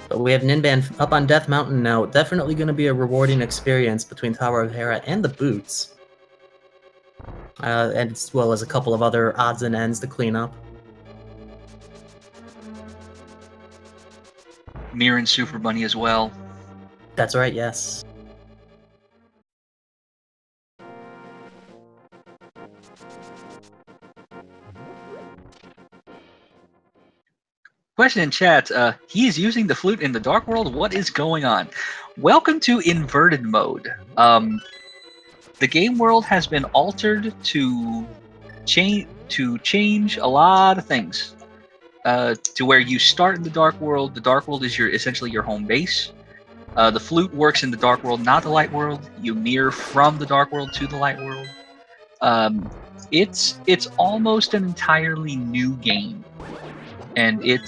But we have Ninban up on Death Mountain now. Definitely going to be a rewarding experience between Tower of Hera and the boots. And as well as a couple of other odds and ends to clean up. Mirren Super Bunny as well. That's right, yes. Question in chat, he is using the flute in the Dark World? What is going on? Welcome to Inverted Mode. The game world has been altered to change a lot of things. To where you start in the Dark World. The Dark World is essentially your home base. The flute works in the Dark World, not the Light World. You mirror from the Dark World to the Light World. It's almost an entirely new game. And it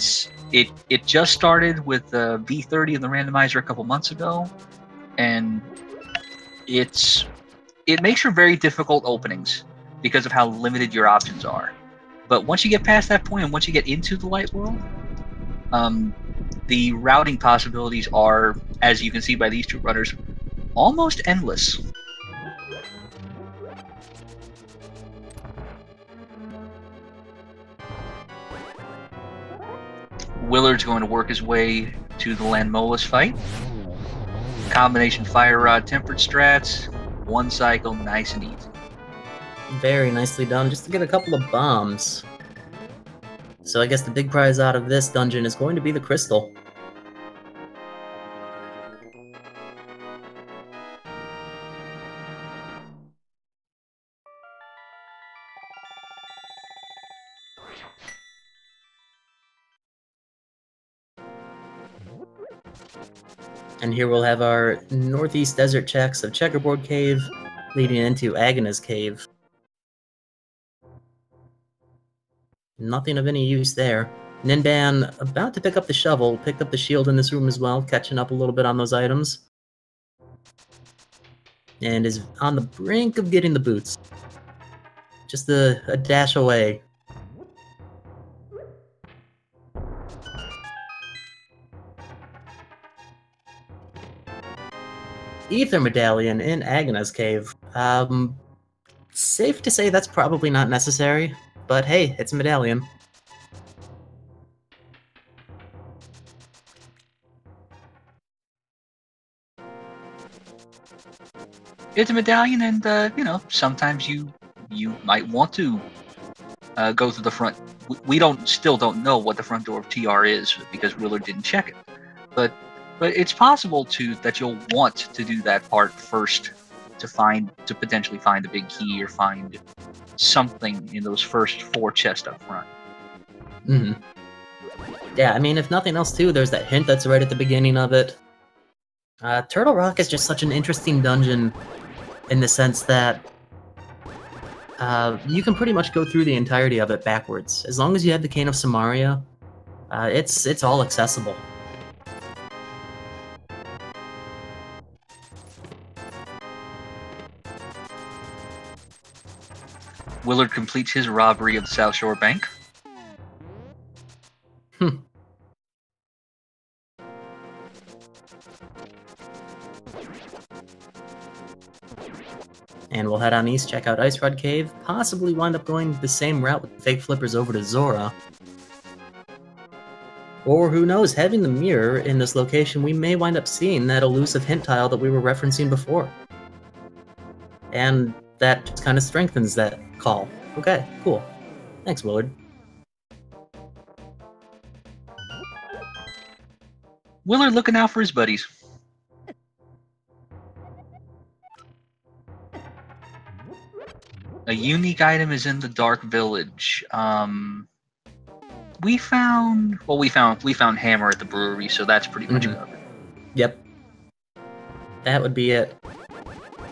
just started with V30 of the randomizer a couple months ago, and it makes for very difficult openings because of how limited your options are. But once you get past that point, and once you get into the Light World, the routing possibilities are, as you can see by these two runners, almost endless. Willard's going to work his way to the Landmolus fight. Combination Fire Rod Tempered strats. One cycle, nice and easy. Very nicely done, just to get a couple of bombs. So I guess the big prize out of this dungeon is going to be the crystal. And here we'll have our northeast desert checks of Checkerboard Cave, leading into Agana's Cave. Nothing of any use there. Ninban, about to pick up the shovel, picked up the shield in this room as well, catching up a little bit on those items. And is on the brink of getting the boots. Just a dash away. Ether Medallion in Agana's Cave. Safe to say that's probably not necessary, but hey, it's a medallion. It's a medallion, and you know, sometimes you might want to go through the front. We still don't know what the front door of TR is because Willard didn't check it, but it's possible that you'll want to do that part first to potentially find a big key or find something in those first 4 chests up front. Mm-hmm. Yeah, I mean, if nothing else too, there's that hint that's right at the beginning of it. Turtle Rock is just such an interesting dungeon in the sense that you can pretty much go through the entirety of it backwards. As long as you have the Cane of Samaria, it's all accessible. Willard completes his robbery of the South Shore Bank. And we'll head on east, check out Ice Rod Cave, possibly wind up going the same route with the fake flippers over to Zora. Or who knows, having the mirror in this location, we may wind up seeing that elusive hint tile that we were referencing before. And that just kind of strengthens that call. Okay, cool. Thanks, Willard. Willard looking out for his buddies. A unique item is in the Dark Village. We found Hammer at the brewery, so that's pretty much covered. Yep. That would be it.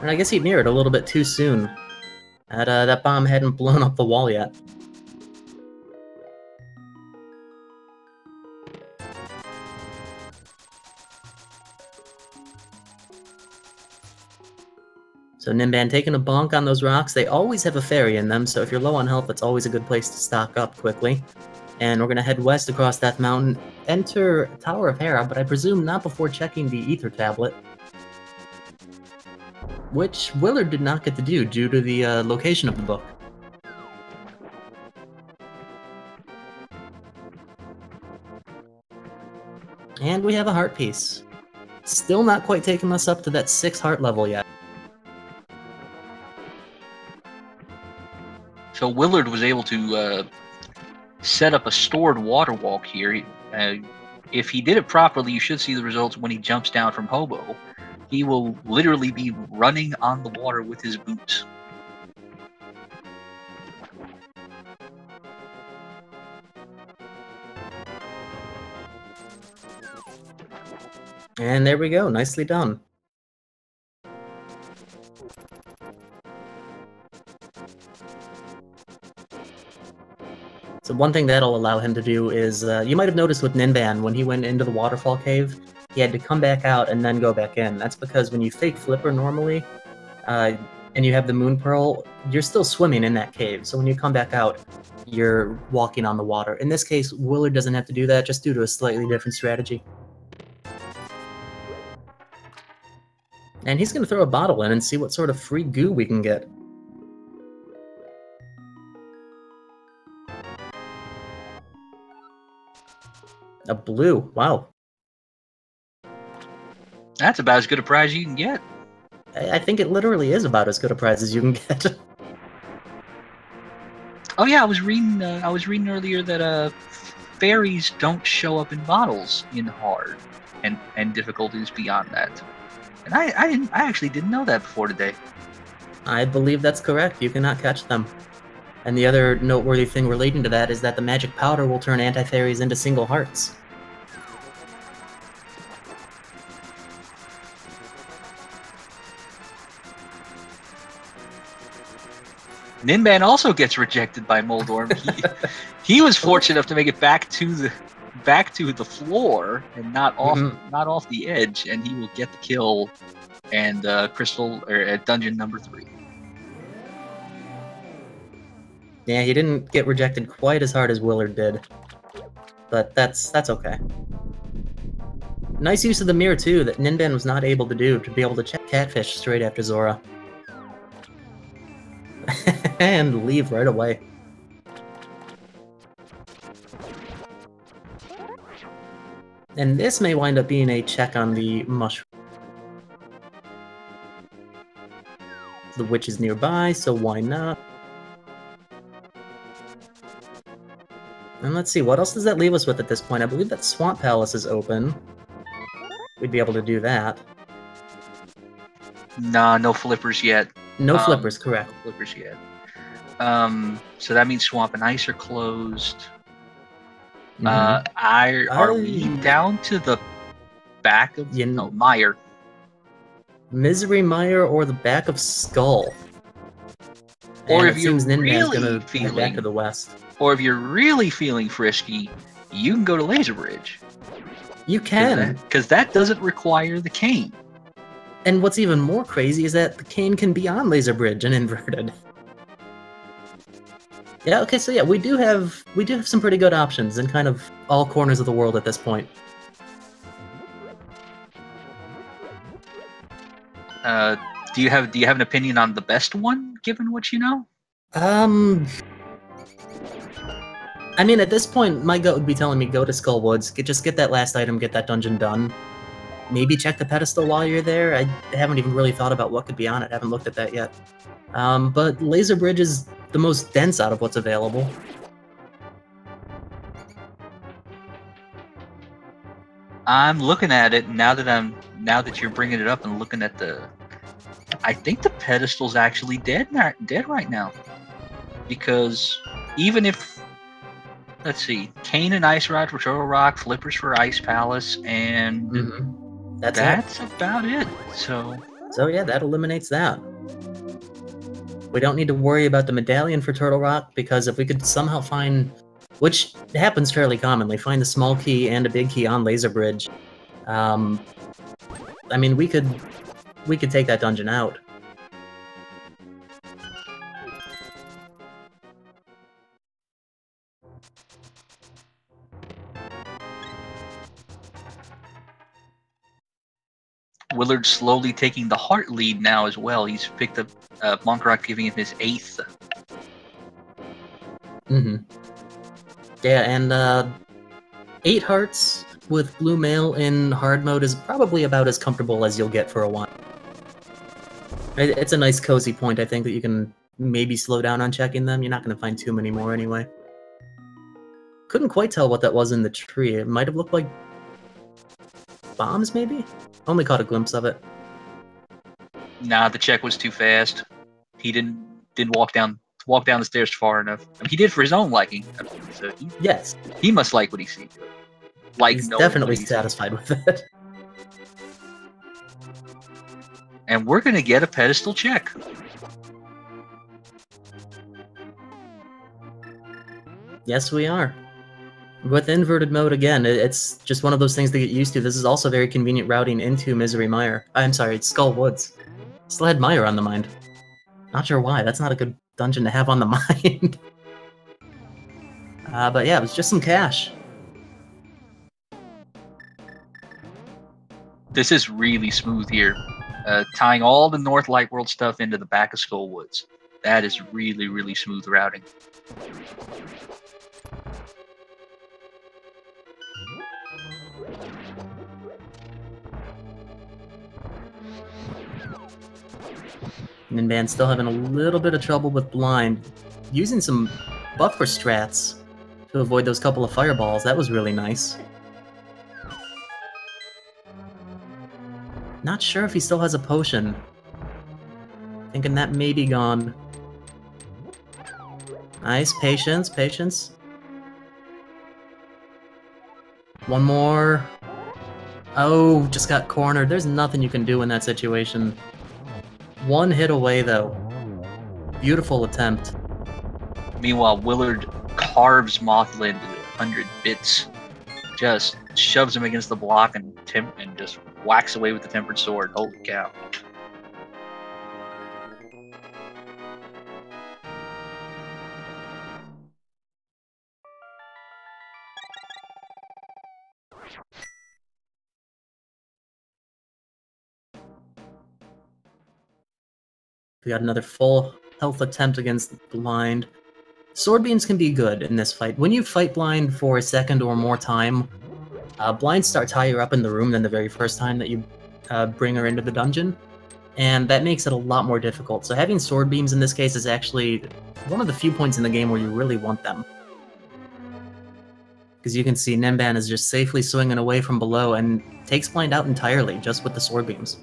And I guess he mirrored a little bit too soon. That bomb hadn't blown up the wall yet. So Ninban taking a bonk on those rocks. They always have a fairy in them, so if you're low on health, that's always a good place to stock up quickly. And we're going to head west across Death Mountain, enter Tower of Hera, but I presume not before checking the Ether Tablet. Which Willard did not get to do due to the location of the book. And we have a heart piece. Still not quite taking us up to that 6 heart level yet. So Willard was able to set up a stored water walk here. If he did it properly, you should see the results when he jumps down from Hobo. He will literally be running on the water with his boots. And there we go, nicely done. So one thing that'll allow him to do is, you might have noticed with Ninban, when he went into the waterfall cave, he had to come back out and then go back in. That's because when you fake flipper normally, and you have the Moon Pearl, you're still swimming in that cave. So when you come back out, you're walking on the water. In this case, Willard doesn't have to do that, just due to a slightly different strategy. And he's going to throw a bottle in and see what sort of free goo we can get. A blue. Wow. That's about as good a prize you can get. I think it literally is about as good a prize as you can get. Oh yeah, I was reading earlier that fairies don't show up in bottles in hard and difficulties beyond that. And I actually didn't know that before today. I believe that's correct. You cannot catch them. And the other noteworthy thing relating to that is that the magic powder will turn anti-fairies into single hearts. Ninban also gets rejected by Moldorm. He was fortunate enough to make it back to the floor and not off the edge, and he will get the kill and crystal or at dungeon number 3. Yeah, he didn't get rejected quite as hard as Willard did, but that's okay. Nice use of the mirror too that Ninban was not able to do, to be able to check Catfish straight after Zora. And leave right away. And this may wind up being a check on the mushroom. The witch is nearby, so why not? And let's see, what else does that leave us with at this point? I believe that Swamp Palace is open. We'd be able to do that. Nah, no flippers yet. No flippers, correct. No flippers yet. So that means Swamp and Ice are closed. Are we down to the back of Mire? Misery Mire or the back of Skull? Or if you're Ninban's really gonna feeling head back to the west. Or if you're really feeling frisky, you can go to Laser Bridge. You can, because that doesn't require the cane. And what's even more crazy is that the cane can be on Laser Bridge and inverted. Yeah, okay, so yeah, we do have some pretty good options in kind of all corners of the world at this point. Do you have an opinion on the best one, given what you know? I mean, at this point, my gut would be telling me go to Skullwoods, just get that last item, get that dungeon done. Maybe check the pedestal while you're there. I haven't even really thought about what could be on it. I haven't looked at that yet. But Laser Bridge is the most dense out of what's available. I'm looking at it now that you're bringing it up and looking at I think the pedestal's actually dead right now, because even if, let's see, Cane and Ice Rod for Turtle Rock, Flippers for Ice Palace, and that's about it. So yeah, that eliminates that. We don't need to worry about the medallion for Turtle Rock, because if we could somehow find, which happens fairly commonly, find the small key and a big key on Laser Bridge, I mean, we could take that dungeon out. Willard's slowly taking the heart lead now as well. He's picked up Monkrock, giving him his 8th. Yeah, and 8 hearts with Blue Mail in hard mode is probably about as comfortable as you'll get for a while. It's a nice cozy point, I think, that you can maybe slow down on checking them. You're not going to find too many more anyway. Couldn't quite tell what that was in the tree. It might have looked like bombs, maybe? Only caught a glimpse of it. Nah, the check was too fast. He didn't walk down the stairs far enough. I mean, he did for his own liking. So yes, he must like what he sees. He's definitely satisfied with it. And we're gonna get a pedestal check. Yes, we are. With inverted mode, again, it's just one of those things to get used to. This is also very convenient routing into Misery Mire. I'm sorry, it's Skull Woods. Still had Mire on the mind. Not sure why, that's not a good dungeon to have on the mind. But yeah, it was just some cash. This is really smooth here. Tying all the North Light World stuff into the back of Skull Woods. That is really, really smooth routing. Ninban still having a little bit of trouble with blind. Using some buffer strats to avoid those couple of fireballs. That was really nice. Not sure if he still has a potion. Thinking that may be gone. Nice, patience, patience. One more. Oh, just got cornered. There's nothing you can do in that situation. One hit away, though. Beautiful attempt. Meanwhile, Willard carves Mothland into 100 bits. Just shoves him against the block and just whacks away with the tempered sword. Holy cow. We got another full health attempt against blind. Sword beams can be good in this fight. When you fight blind for a second or more time, blind starts higher up in the room than the very first time that you bring her into the dungeon, and that makes it a lot more difficult. So having sword beams in this case is actually one of the few points in the game where you really want them. Because you can see Ninban is just safely swinging away from below and takes blind out entirely just with the sword beams.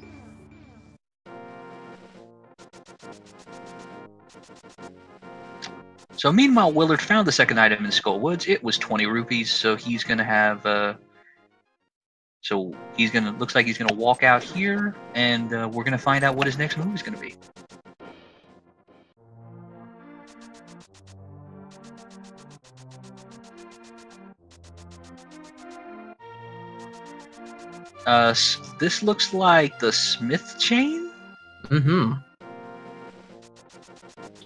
So meanwhile, Willard found the second item in Skull Woods. It was 20 rupees, so he's gonna have. Looks like he's gonna walk out here, and we're gonna find out what his next move is gonna be. This looks like the Smith chain. Mm-hmm.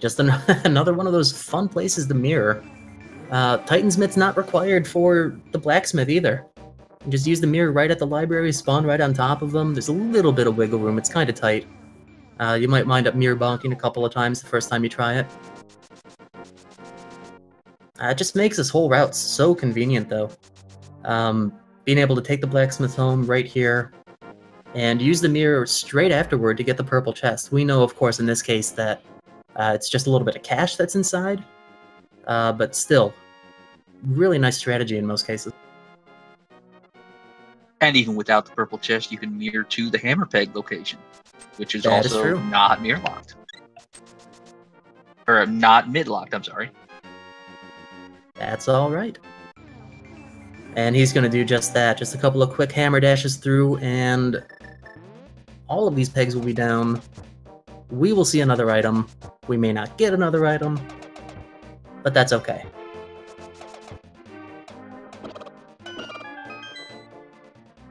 Just another one of those fun places to mirror. Titansmith's not required for the blacksmith either. You just use the mirror right at the library, spawn right on top of them. There's a little bit of wiggle room. It's kind of tight. You might wind up mirror bonking a couple of times the first time you try it. It just makes this whole route so convenient, though. Being able to take the blacksmith home right here and use the mirror straight afterward to get the purple chest. We know, of course, in this case that it's just a little bit of cash that's inside, but still, really nice strategy in most cases. And even without the purple chest, you can mirror to the hammer peg location, which is That is also true. not mirror locked. Or not mid-locked, I'm sorry. That's alright. And he's going to do just that. Just a couple of quick hammer dashes through, and all of these pegs will be down. We will see another item. We may not get another item, but that's okay.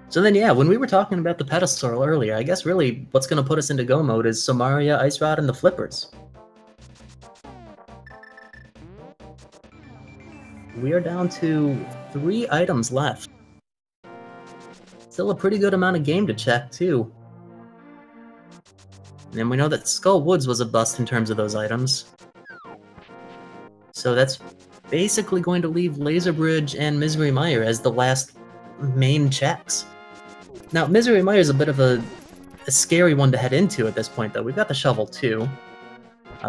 So then, yeah, when we were talking about the pedestal earlier, I guess really what's going to put us into go mode is Somaria, Ice Rod, and the flippers. We are down to 3 items left. Still a pretty good amount of game to check, too. And we know that Skull Woods was a bust in terms of those items. So that's basically going to leave Laser Bridge and Misery Mire as the last main checks. Now, Misery Mire is a bit of a scary one to head into at this point, though. We've got the shovel, too.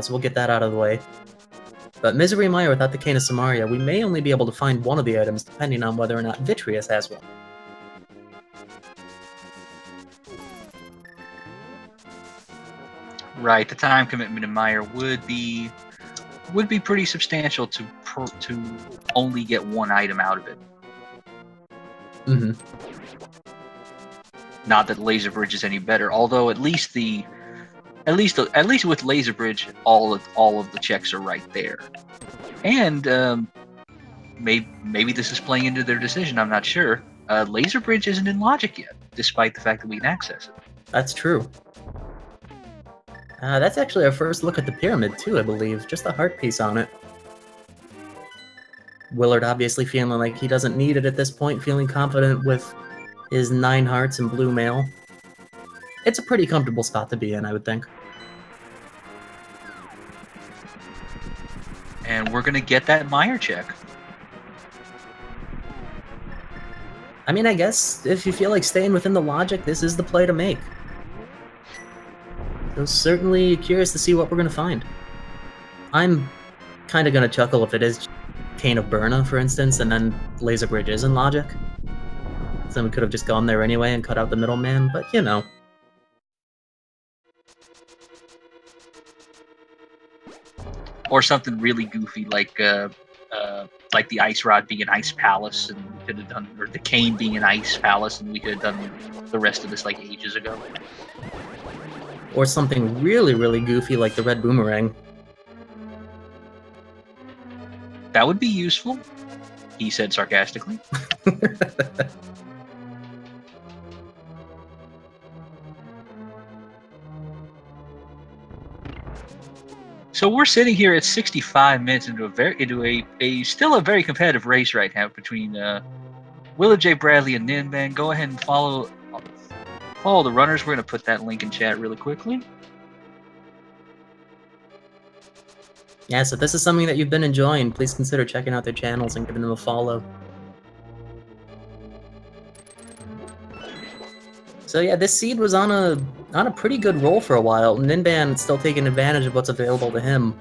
So we'll get that out of the way. But Misery Mire without the Cane of Somaria, we may only be able to find one of the items, depending on whether or not Vitreous has one. Right, the time commitment in Mire would be pretty substantial to only get one item out of it. Mm-hmm. Not that Laser Bridge is any better, although at least with Laser Bridge, all of the checks are right there. And maybe this is playing into their decision. I'm not sure. Laser Bridge isn't in Logic yet, despite the fact that we can access it. That's true. That's actually our first look at the pyramid, too, I believe. Just a heart piece on it. Willard obviously feeling like he doesn't need it at this point, feeling confident with his 9 hearts and blue mail. It's a pretty comfortable spot to be in, I would think. And we're going to get that Mire check. I mean, I guess if you feel like staying within the logic, this is the play to make. So certainly curious to see what we're going to find. I'm kind of going to chuckle if it is Cane of Burna, for instance, and then Laser Bridge is in logic. So we could have just gone there anyway and cut out the middleman, but you know. Or something really goofy like the Ice Rod being an Ice Palace, and we could have done, or the Cane being an Ice Palace, and we could have done the rest of this like ages ago. Or something really, really goofy like the Red Boomerang. That would be useful, he said sarcastically. So we're sitting here at 65 minutes into a still a very competitive race right now between WillardJBradley and Ninban. Go ahead and follow the runners. We're going to put that link in chat really quickly. Yeah, so if this is something that you've been enjoying, please consider checking out their channels and giving them a follow. So yeah, this seed was on a pretty good roll for a while. Ninban still taking advantage of what's available to him.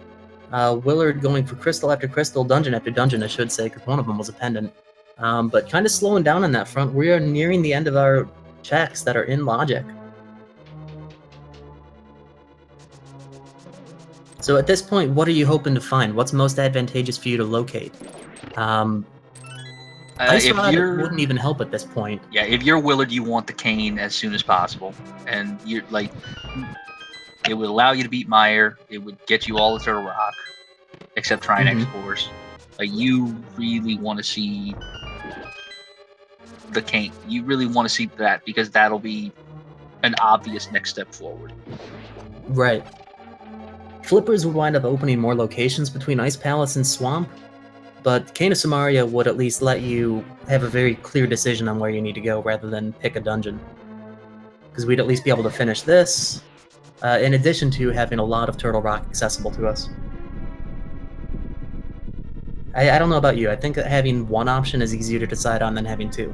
Willard going for crystal after crystal, dungeon after dungeon, I should say, because one of them was a pendant. But kind of slowing down on that front. We are nearing the end of our checks that are in logic. So at this point, what are you hoping to find? What's most advantageous for you to locate? Ice Rod wouldn't even help at this point. Yeah, if you're Willard, you want the Cane as soon as possible, and you're like, it would allow you to beat Meyer. It would get you all the Turtle Rock, except Trine X-Force. Like, you really want to see the Cane. You really want to see that, because that'll be an obvious next step forward. Right. Flippers would wind up opening more locations between Ice Palace and Swamp, but Cane of Samaria would at least let you have a very clear decision on where you need to go rather than pick a dungeon. Because we'd at least be able to finish this, in addition to having a lot of Turtle Rock accessible to us. I don't know about you, I think that having one option is easier to decide on than having two.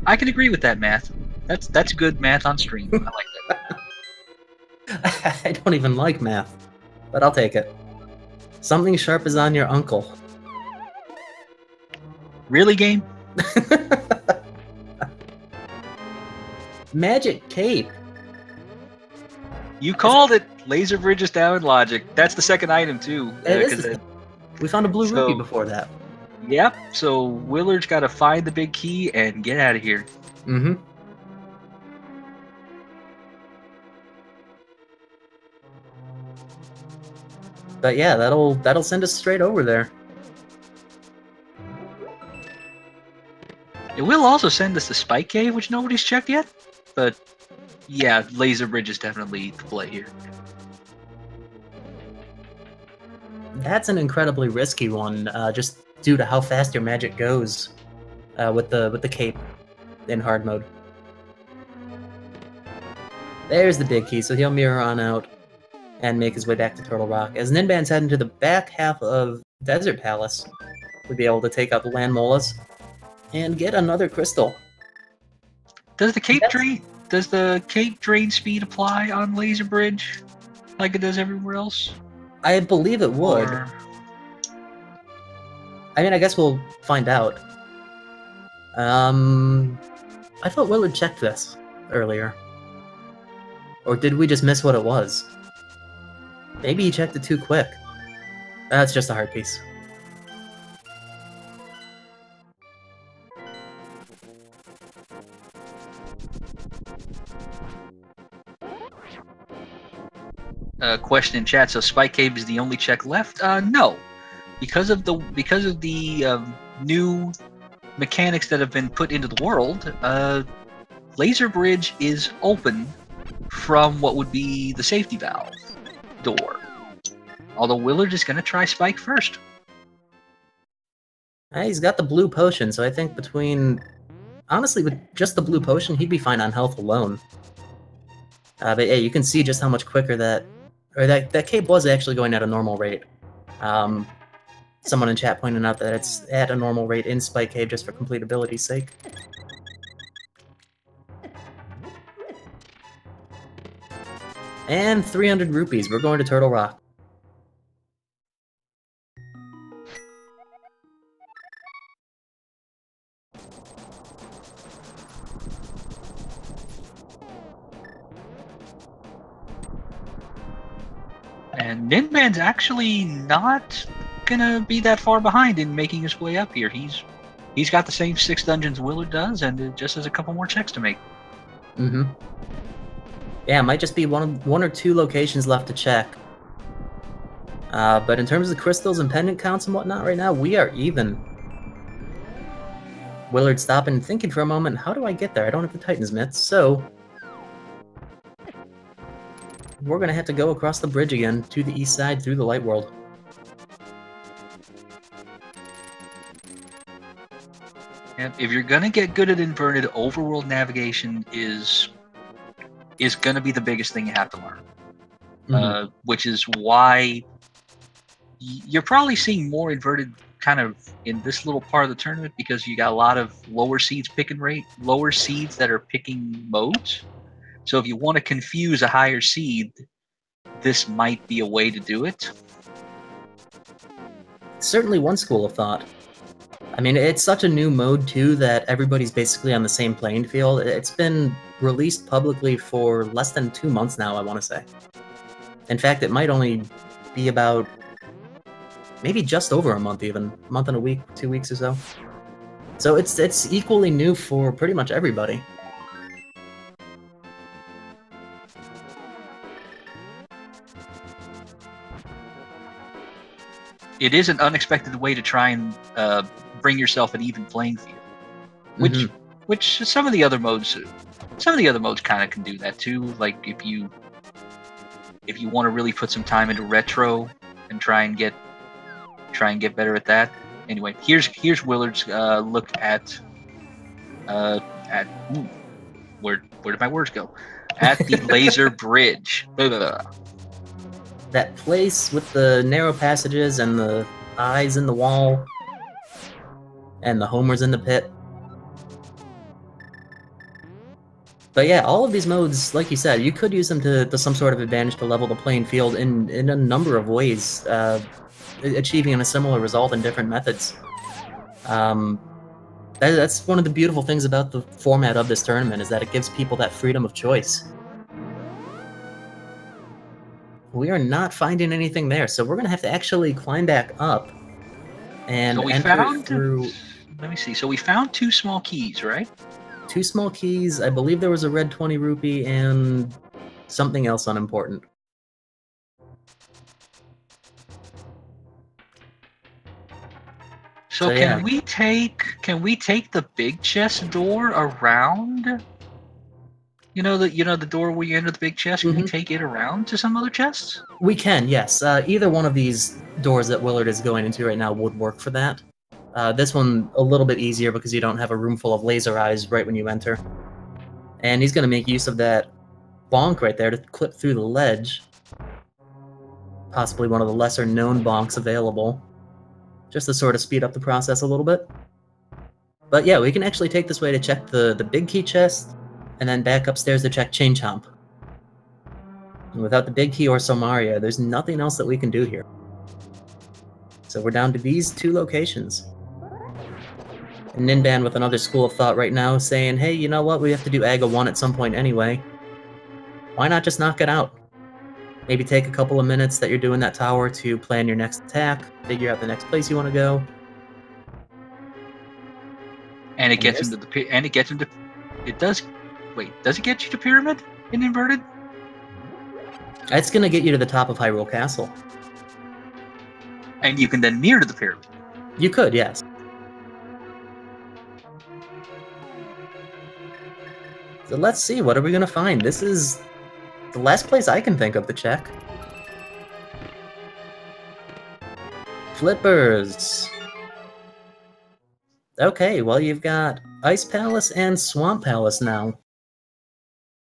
I can agree with that math. That's good math on stream. I like that. I don't even like math, but I'll take it. Something sharp is on your uncle. Really, game? Magic Cape. You called it. Laser Bridge is down in logic. That's the second item, too. We found a blue ruby before that. Yep, so Willard's got to find the big key and get out of here. Mm-hmm. But yeah, that'll send us straight over there. It will also send us to Spike Cave, which nobody's checked yet. But yeah, Laser Bridge is definitely the play here. That's an incredibly risky one, just due to how fast your magic goes with the cape in hard mode. There's the big key, so he'll mirror on out and make his way back to Turtle Rock. As Ninban's heading to the back half of Desert Palace, we'll be able to take out the Land Molas and get another crystal. Does the cape drain speed apply on Laser Bridge like it does everywhere else? I believe it would. I mean, I guess we'll find out. I thought Willard checked this earlier. Or did we just miss what it was? Maybe he checked it too quick. That's just a heart piece. Question in chat. So Spike Cave is the only check left? No, because of the new mechanics that have been put into the world. Laser Bridge is open from what would be the safety valve door. Although Willard is going to try Spike first. He's got the blue potion, so I think honestly, with just the blue potion, he'd be fine on health alone. But yeah, you can see just how much quicker that cape was actually going at a normal rate. Someone in chat pointed out that it's at a normal rate in Spike Cave just for completability's sake. And 300 rupees. We're going to Turtle Rock. And Ninban's actually not gonna be that far behind in making his way up here. He's got the same 6 dungeons Willard does, and it just has a couple more checks to make. Mm-hmm. Yeah, it might just be one or two locations left to check. But in terms of crystals and pendant counts and whatnot right now, we are even. Willard stopping and thinking for a moment, how do I get there? I don't have the Titan's Myth, so we're gonna have to go across the bridge again to the east side through the Light World. And if you're gonna get good at inverted, overworld navigation is gonna be the biggest thing you have to learn. Mm-hmm. Which is why you're probably seeing more inverted kind of in this little part of the tournament, because you got a lot of lower seeds lower seeds that are picking modes. So if you want to confuse a higher seed, this might be a way to do it. Certainly one school of thought. I mean, it's such a new mode, too, that everybody's basically on the same playing field. It's been released publicly for less than 2 months now, I want to say. In fact, it might only be about maybe just over a month even. A month and a week, 2 weeks or so. So it's equally new for pretty much everybody. It is an unexpected way to try and bring yourself an even playing field, which some of the other modes kind of can do that too. Like if you want to really put some time into retro and try and get better at that. Anyway, here's Willard's look at where did my words go? At the laser bridge. Blah, blah, blah. That place with the narrow passages and the eyes in the wall and the homers in the pit. But yeah, all of these modes, like you said, you could use them to some sort of advantage to level the playing field in a number of ways, achieving a similar result in different methods. That's one of the beautiful things about the format of this tournament, is that it gives people that freedom of choice. We are not finding anything there, so we're going to have to actually climb back up and enter through... Let me see. So we found 2 small keys, right? 2 small keys. I believe there was a red 20 rupee and something else unimportant. So yeah. Can we take the big chest door around? You know the door where you enter the big chest? Can we take it around to some other chests? We can, yes. Either one of these doors that Willard is going into right now would work for that. This one a little bit easier because you don't have a room full of laser eyes right when you enter. And he's going to make use of that bonk right there to clip through the ledge. Possibly one of the lesser known bonks available. Just to sort of speed up the process a little bit. But yeah, we can actually take this way to check the big key chest, and then back upstairs to check Chain Chomp. And without the big key or Somaria, there's nothing else that we can do here. So we're down to these 2 locations. And Ninban with another school of thought right now saying, hey, you know what, we have to do AGA 1 at some point anyway. Why not just knock it out? Maybe take a couple of minutes that you're doing that tower to plan your next attack, figure out the next place you want to go. And it gets into the... And it gets into... It does... Wait, does it get you to Pyramid in Inverted? It's going to get you to the top of Hyrule Castle. And you can then mirror to the Pyramid. You could, yes. So let's see, what are we going to find? This is the last place I can think of to check. Flippers. Okay, well you've got Ice Palace and Swamp Palace now.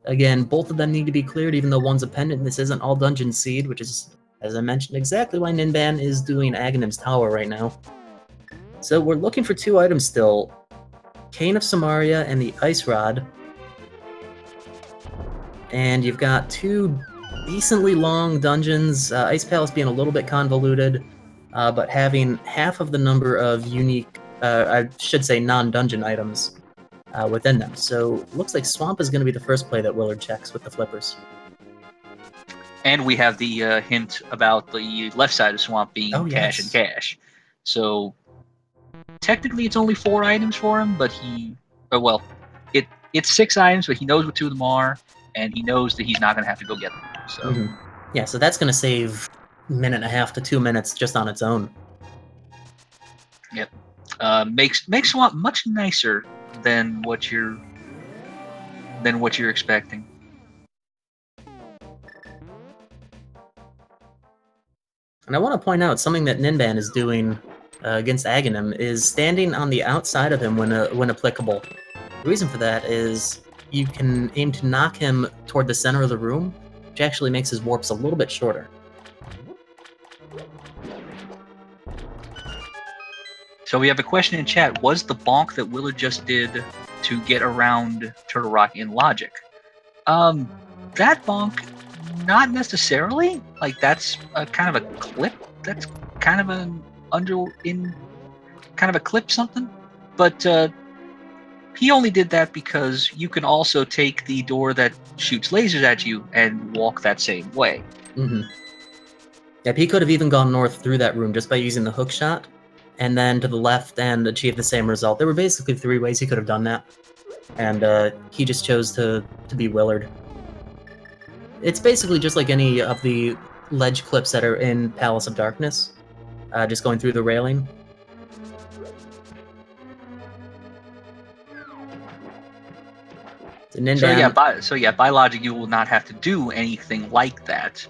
Again, both of them need to be cleared, even though one's a pendant. This isn't all dungeon seed, which is As I mentioned, exactly why Ninban is doing Aghanim's Tower right now. So we're looking for 2 items still. Cane of Samaria and the Ice Rod. And you've got 2 decently long dungeons, Ice Palace being a little bit convoluted, but having half of the number of unique, I should say non-dungeon items within them. So looks like Swamp is going to be the first play that Willard checks with the flippers. And we have the hint about the left side of Swamp being cash and cash. So technically it's only 4 items for him, but it's 6 items, but he knows what 2 of them are, and he knows that he's not going to have to go get them. So yeah, so that's going to save 1.5 to 2 minutes just on its own. Yep. Makes Swamp much nicer than what you're expecting. And I want to point out something that Ninban is doing against Aghanim is standing on the outside of him when applicable. The reason for that is you can aim to knock him toward the center of the room, which actually makes his warps a little bit shorter. So we have a question in chat. Was the bonk that Willard just did to get around Turtle Rock in logic? That bonk, not necessarily. Like, that's a kind of a clip. That's kind of an kind of a clip something. But he only did that because you can also take the door that shoots lasers at you and walk that same way. Yep, he could have even gone north through that room just by using the hook shot, and then to the left and achieve the same result. There were basically 3 ways he could have done that, and he just chose to be Willard. It's basically just like any of the ledge clips that are in Palace of Darkness, just going through the railing. So yeah, by logic, you will not have to do anything like that.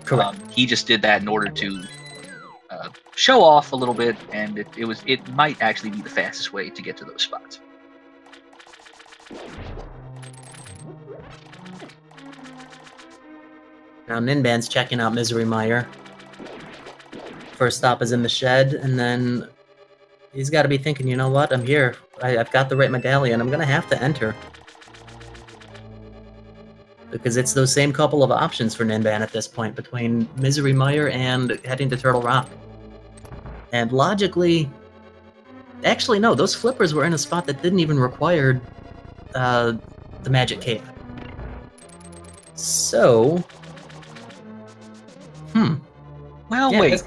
Correct. He just did that in order to show off a little bit, and it might actually be the fastest way to get to those spots. Now Ninban's checking out Misery Mire. First stop is in the shed, and then he's got to be thinking, you know what, I'm here. I've got the right medallion. I'm going to have to enter. Because it's those same couple of options for Ninban at this point, between Misery Mire and heading to Turtle Rock. And logically... Actually, no, those flippers were in a spot that didn't even require the Magic Cape. So... Well, yeah, wait.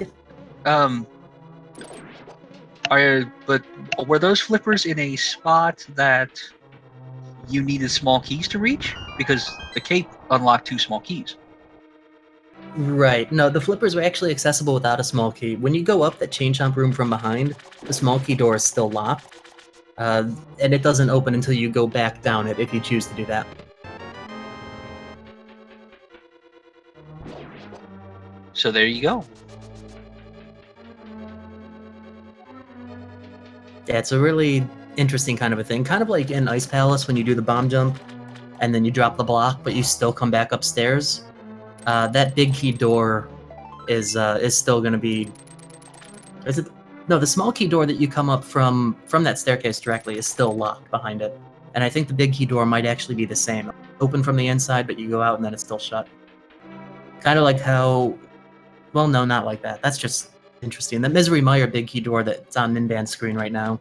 But were those flippers in a spot that you needed small keys to reach? Because the cape unlocked 2 small keys. Right. No, the flippers were actually accessible without a small key. When you go up that chain chomp room from behind, the small key door is still locked. And it doesn't open until you go back down it, if you choose to do that. So there you go. Yeah, it's a really interesting kind of a thing. Kind of like in Ice Palace when you do the bomb jump, and then you drop the block, but you still come back upstairs. That big key door is still going to be... Is it? No, the small key door that you come up from that staircase directly is still locked behind it. And I think the big key door might actually be the same. Open from the inside, but you go out and then it's still shut. Kind of like how... Well, no, not like that. That's just interesting. The Misery Mire big key door that's on Ninban's screen right now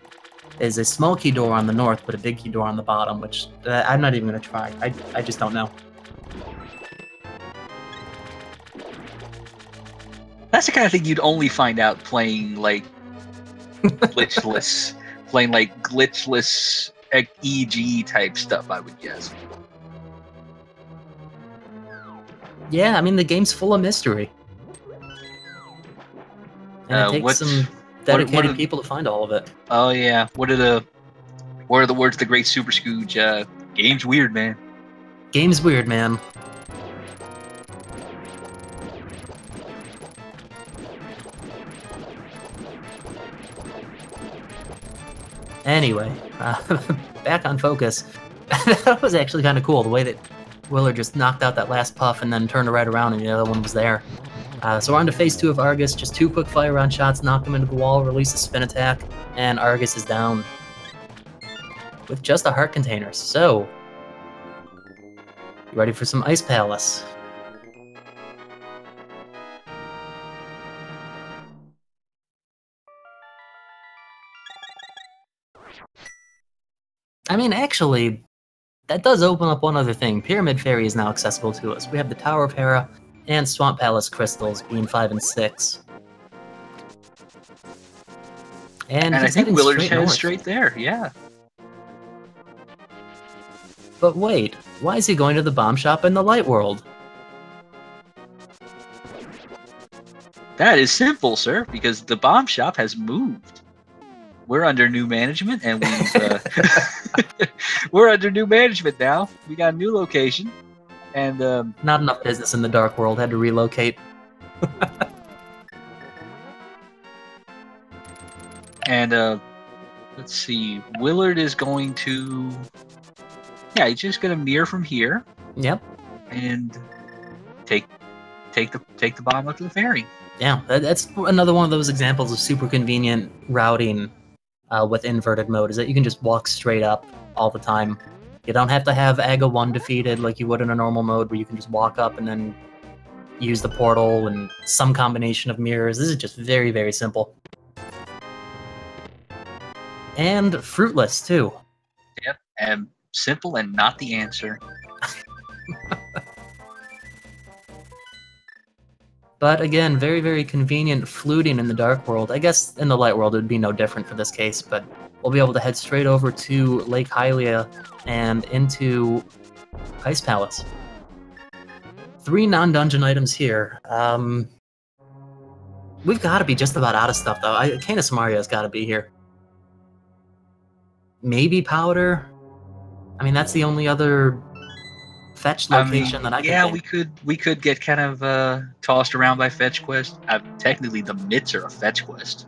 is a small key door on the north, but a big key door on the bottom, which I'm not even going to try. I just don't know. That's the kind of thing you'd only find out playing, like, glitchless, EG type stuff, I would guess. Yeah, I mean, the game's full of mystery. And it takes some dedicated people to find all of it. Oh yeah, what are the words of the great Super Scooge? Game's weird, man. Game's weird, man. Anyway, back on focus. That was actually kind of cool, the way that Willard just knocked out that last puff and then turned right around and the other one was there. So we're on to phase 2 of Argus. Just 2 quick fire round shots, knock him into the wall, release a spin attack, and Argus is down. With just a heart container. So, you ready for some Ice Palace? I mean, actually, that does open up one other thing. Pyramid Fairy is now accessible to us. We have the Tower of Hera and Swamp Palace crystals, being 5 and 6. And I think Willard's headed north. straight there, yeah. But wait, why is he going to the bomb shop in the Light World? That is simple, sir, because the bomb shop has moved. We're under new management, and we're under new management now. We got a new location, and not enough business in the Dark World. Had to relocate. And let's see. Willard is going to. Yeah, he's just gonna mirror from here. Yep. And take the bomb up to the ferry. Yeah, that's another one of those examples of super convenient routing. With inverted mode, is that you can just walk straight up all the time. You don't have to have Aga 1 defeated like you would in a normal mode, where you can just walk up and then use the portal and some combination of mirrors. This is just very, very simple. And fruitless, too. Yep, and simple and not the answer. But again, very, very convenient fluting in the Dark World. I guess in the Light World it would be no different for this case, but we'll be able to head straight over to Lake Hylia and into Ice Palace. 3 non-dungeon items here. We've got to be just about out of stuff, though. Canis Mario's got to be here. Maybe Powder? I mean, that's the only other fetch location that I can think. we could get kind of tossed around by fetch quest. Technically, the mitts are a fetch quest.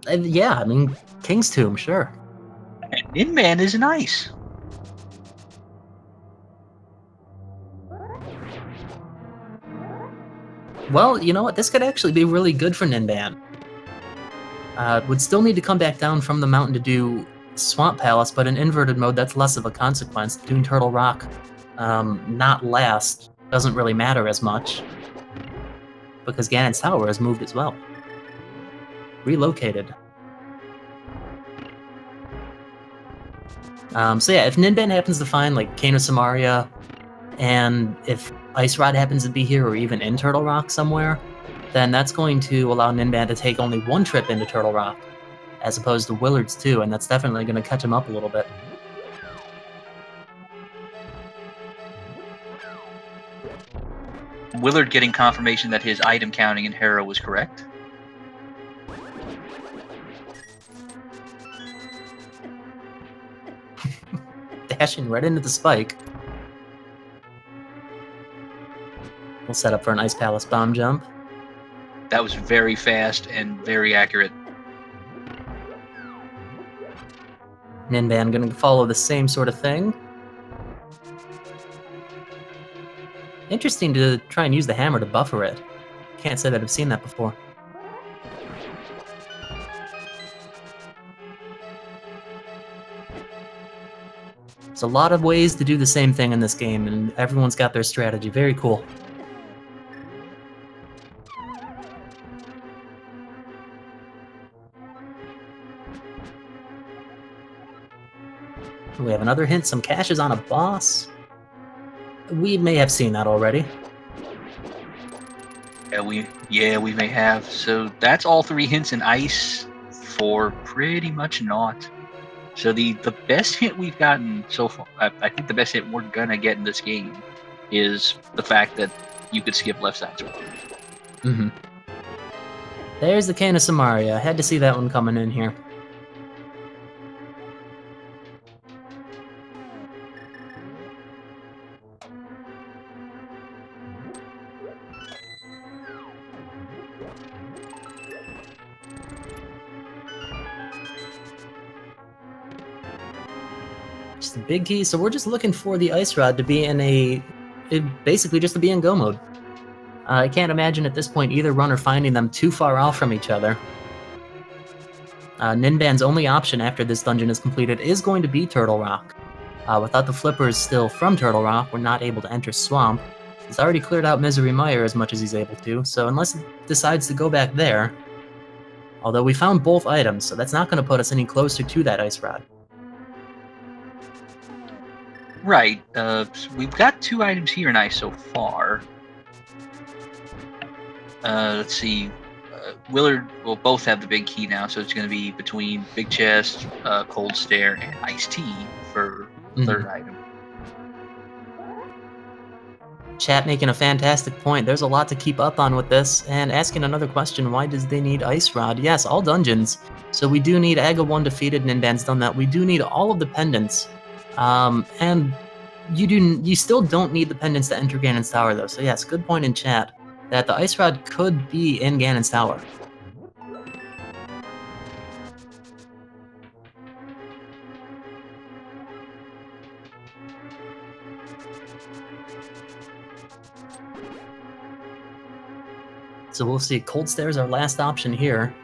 Yeah, I mean, King's Tomb, sure. And Ninban is nice. Well, you know what? This could actually be really good for Ninban. Would still need to come back down from the mountain to do Swamp Palace, but in inverted mode, that's less of a consequence. Doing Turtle Rock, not last, doesn't really matter as much, because Ganon's Tower has moved as well. Relocated. So yeah, if Ninban happens to find, like, Kano Samaria, and if Ice Rod happens to be here, or even in Turtle Rock somewhere, then that's going to allow Ninban to take only 1 trip into Turtle Rock, as opposed to Willard's 2, and that's definitely going to catch him up a little bit. Willard getting confirmation that his item counting in Hera was correct. Dashing right into the spike. We'll set up for an Ice Palace bomb jump. That was very fast and very accurate. Ninban gonna follow the same sort of thing. Interesting to try and use the hammer to buffer it. Can't say that I've seen that before. There's a lot of ways to do the same thing in this game, and everyone's got their strategy. Very cool. We have another hint, some cash is on a boss. We may have seen that already. Yeah, we may have. So that's all 3 hints in ice for pretty much naught. So the best hint we've gotten so far, I think the best hint we're gonna get in this game is the fact that you could skip left side sword. Mm-hmm. There's the Kano Samaria. I had to see that one coming in here. Just a big key, so we're just looking for the Ice Rod to be in basically just to be in go mode. I can't imagine at this point either runner finding them too far off from each other. Ninban's only option after this dungeon is completed is going to be Turtle Rock. Without the flippers still from Turtle Rock, we're not able to enter Swamp. He's already cleared out Misery Mire as much as he's able to, so unless he decides to go back there... Although we found both items, so that's not going to put us any closer to that Ice Rod. Right. We've got 2 items here in Ice so far. Let's see. Willard will both have the big key now, so it's going to be between Big Chest, Cold Stare, and Iced Tea for the third item. Chat making a fantastic point. There's a lot to keep up on with this, and asking another question, why does they need Ice Rod? Yes, all dungeons. So we do need Aga 1 defeated, Ninban's done that. We do need all of the pendants. And you still don't need the pendants to enter Ganon's Tower, though. So yes, good point in chat, that the Ice Rod could be in Ganon's Tower. So we'll see. Cold Stare is our last option here.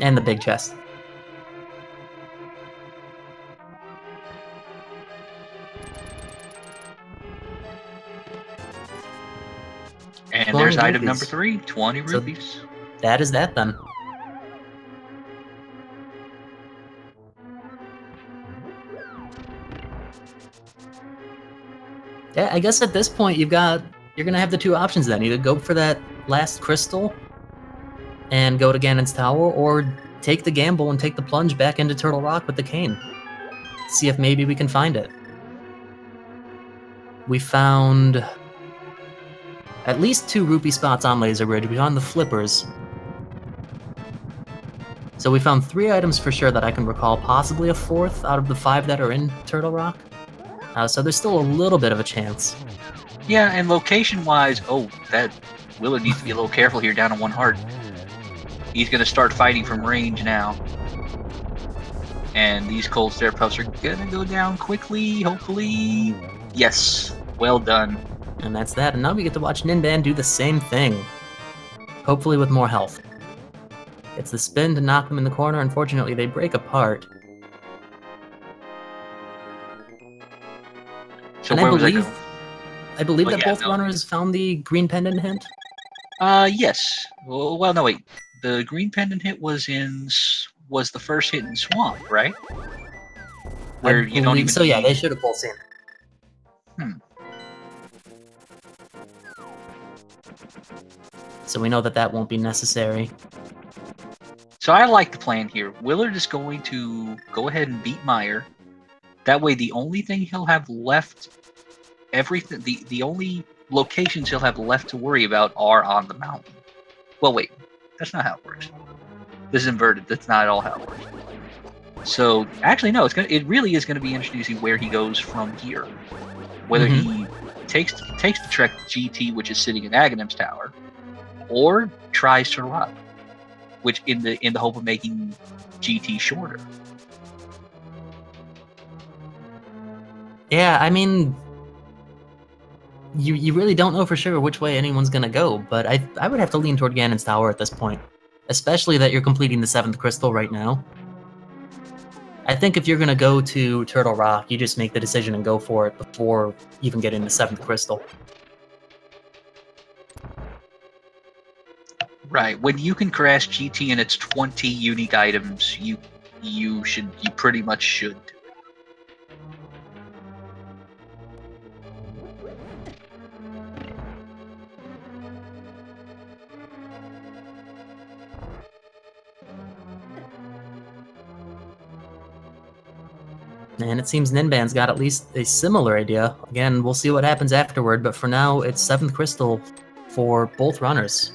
And the big chest. And there's item number 3, 20 rupees. So that is that then. Yeah, I guess at this point you're gonna have the 2 options then. Either go for that last crystal and go to Ganon's Tower, or take the gamble and take the plunge back into Turtle Rock with the cane. See if maybe we can find it. We found at least 2 rupee spots on Laser Bridge. We found the flippers. So we found 3 items for sure that I can recall, possibly a 4th out of the 5 that are in Turtle Rock. So there's still a little bit of a chance. Yeah, and location-wise, that Willard needs to be a little careful here down on 1 heart. He's going to start fighting from range now. And these Cold Stare Puffs are going to go down quickly, hopefully. Yes, well done. And that's that, and now we get to watch Ninban do the same thing. Hopefully with more health. It's the spin to knock them in the corner. Unfortunately, they break apart. So and where was I believe that both runners found the green pendant hint? Yes. Well, no, wait. The green pendant hit was the first hit in Swamp, right? Where you don't even. So yeah, they should have both seen it. So we know that that won't be necessary. So I like the plan here. Willard is going to go ahead and beat Mire. That way, the only thing he'll have left, the only locations he'll have left to worry about are on the mountain. Well, wait, that's not how it works. This is inverted. That's not at all how it works. So, actually, no. It really is going to be interesting to see where he goes from here. Whether he takes the trek to GT, which is sitting in Aghanim's Tower, or tries to Rock, which in the hope of making GT shorter. Yeah, I mean, you really don't know for sure which way anyone's gonna go, but I would have to lean toward Ganon's Tower at this point. Especially that you're completing the 7th crystal right now. I think if you're gonna go to Turtle Rock, you just make the decision and go for it before even getting the 7th crystal. Right. When you can crash GT and it's 20 unique items, you pretty much should. And it seems Ninban's got at least a similar idea. Again, we'll see what happens afterward, but for now, it's 7th crystal for both runners.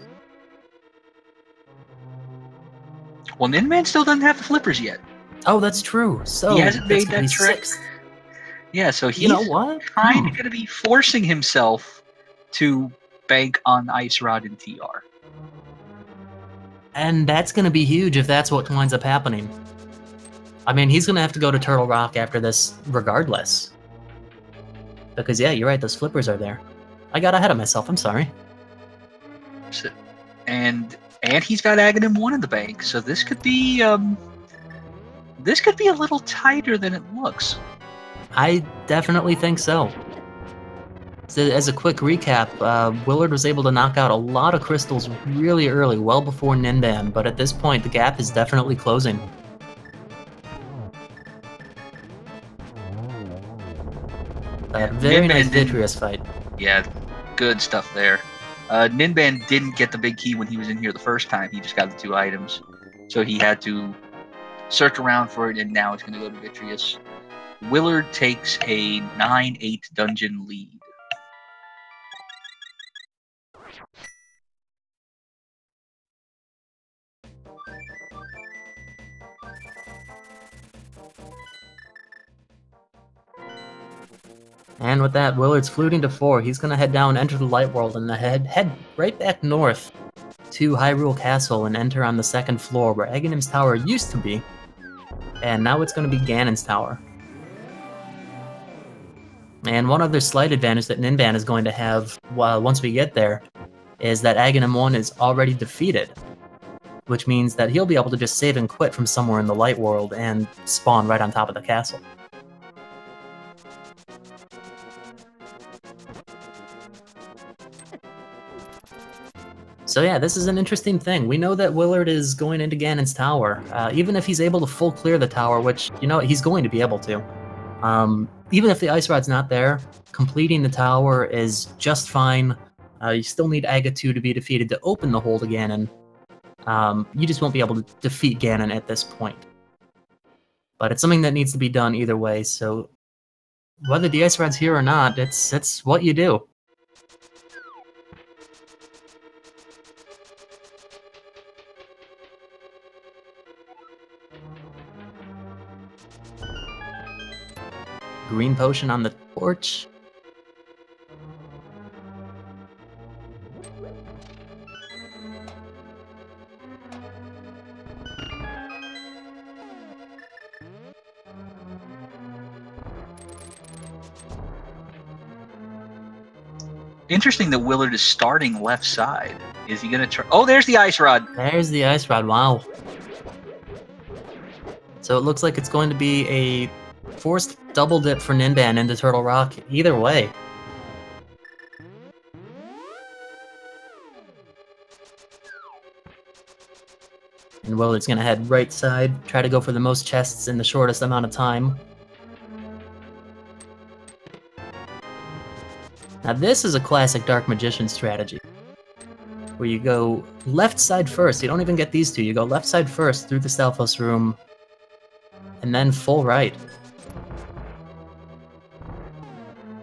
Well, Ninban still doesn't have the flippers yet. Oh, that's true. So he hasn't made that trick. 6th. Yeah, so he's kind of going to be forcing himself to bank on Ice Rod and TR. And that's going to be huge if that's what winds up happening. I mean, he's gonna have to go to Turtle Rock after this regardless. Because yeah, you're right, those flippers are there. I got ahead of myself, I'm sorry. And he's got Aghanim 1 in the bank, so this could be a little tighter than it looks. I definitely think so. So as a quick recap, Willard was able to knock out a lot of crystals really early, well before Ninban, but at this point the gap is definitely closing. Very nice Vitreous fight. Yeah, good stuff there. Ninban didn't get the big key when he was in here the first time. He just got the 2 items. So he had to search around for it, and now it's going to go to Vitreous. Willard takes a 9-8 dungeon lead. And with that, Willard's fluting to 4. He's going to head down, enter the Light World, and head right back north to Hyrule Castle and enter on the 2nd floor where Aghanim's Tower used to be. And now it's going to be Ganon's Tower. And one other slight advantage that Ninban is going to have once we get there is that Aghanim 1 is already defeated, which means that he'll be able to just save and quit from somewhere in the Light World and spawn right on top of the castle. So yeah, this is an interesting thing. We know that Willard is going into Ganon's Tower, even if he's able to full clear the tower, which, you know, he's going to be able to. Even if the Ice Rod's not there, completing the tower is just fine. You still need Aga 2 to be defeated to open the hole to Ganon. You just won't be able to defeat Ganon at this point. But it's something that needs to be done either way, so whether the Ice Rod's here or not, it's what you do. Green potion on the torch. Interesting that Willard is starting left side. Is he going to try? Oh, there's the Ice Rod. There's the Ice Rod, wow. So it looks like it's going to be a forced double dip for Ninban into Turtle Rock, either way. And Willard's gonna head right side, try to go for the most chests in the shortest amount of time. Now this is a classic Dark Magician strategy, where you go left side first. You don't even get these two. You go left side first through the Stalfos room, and then full right.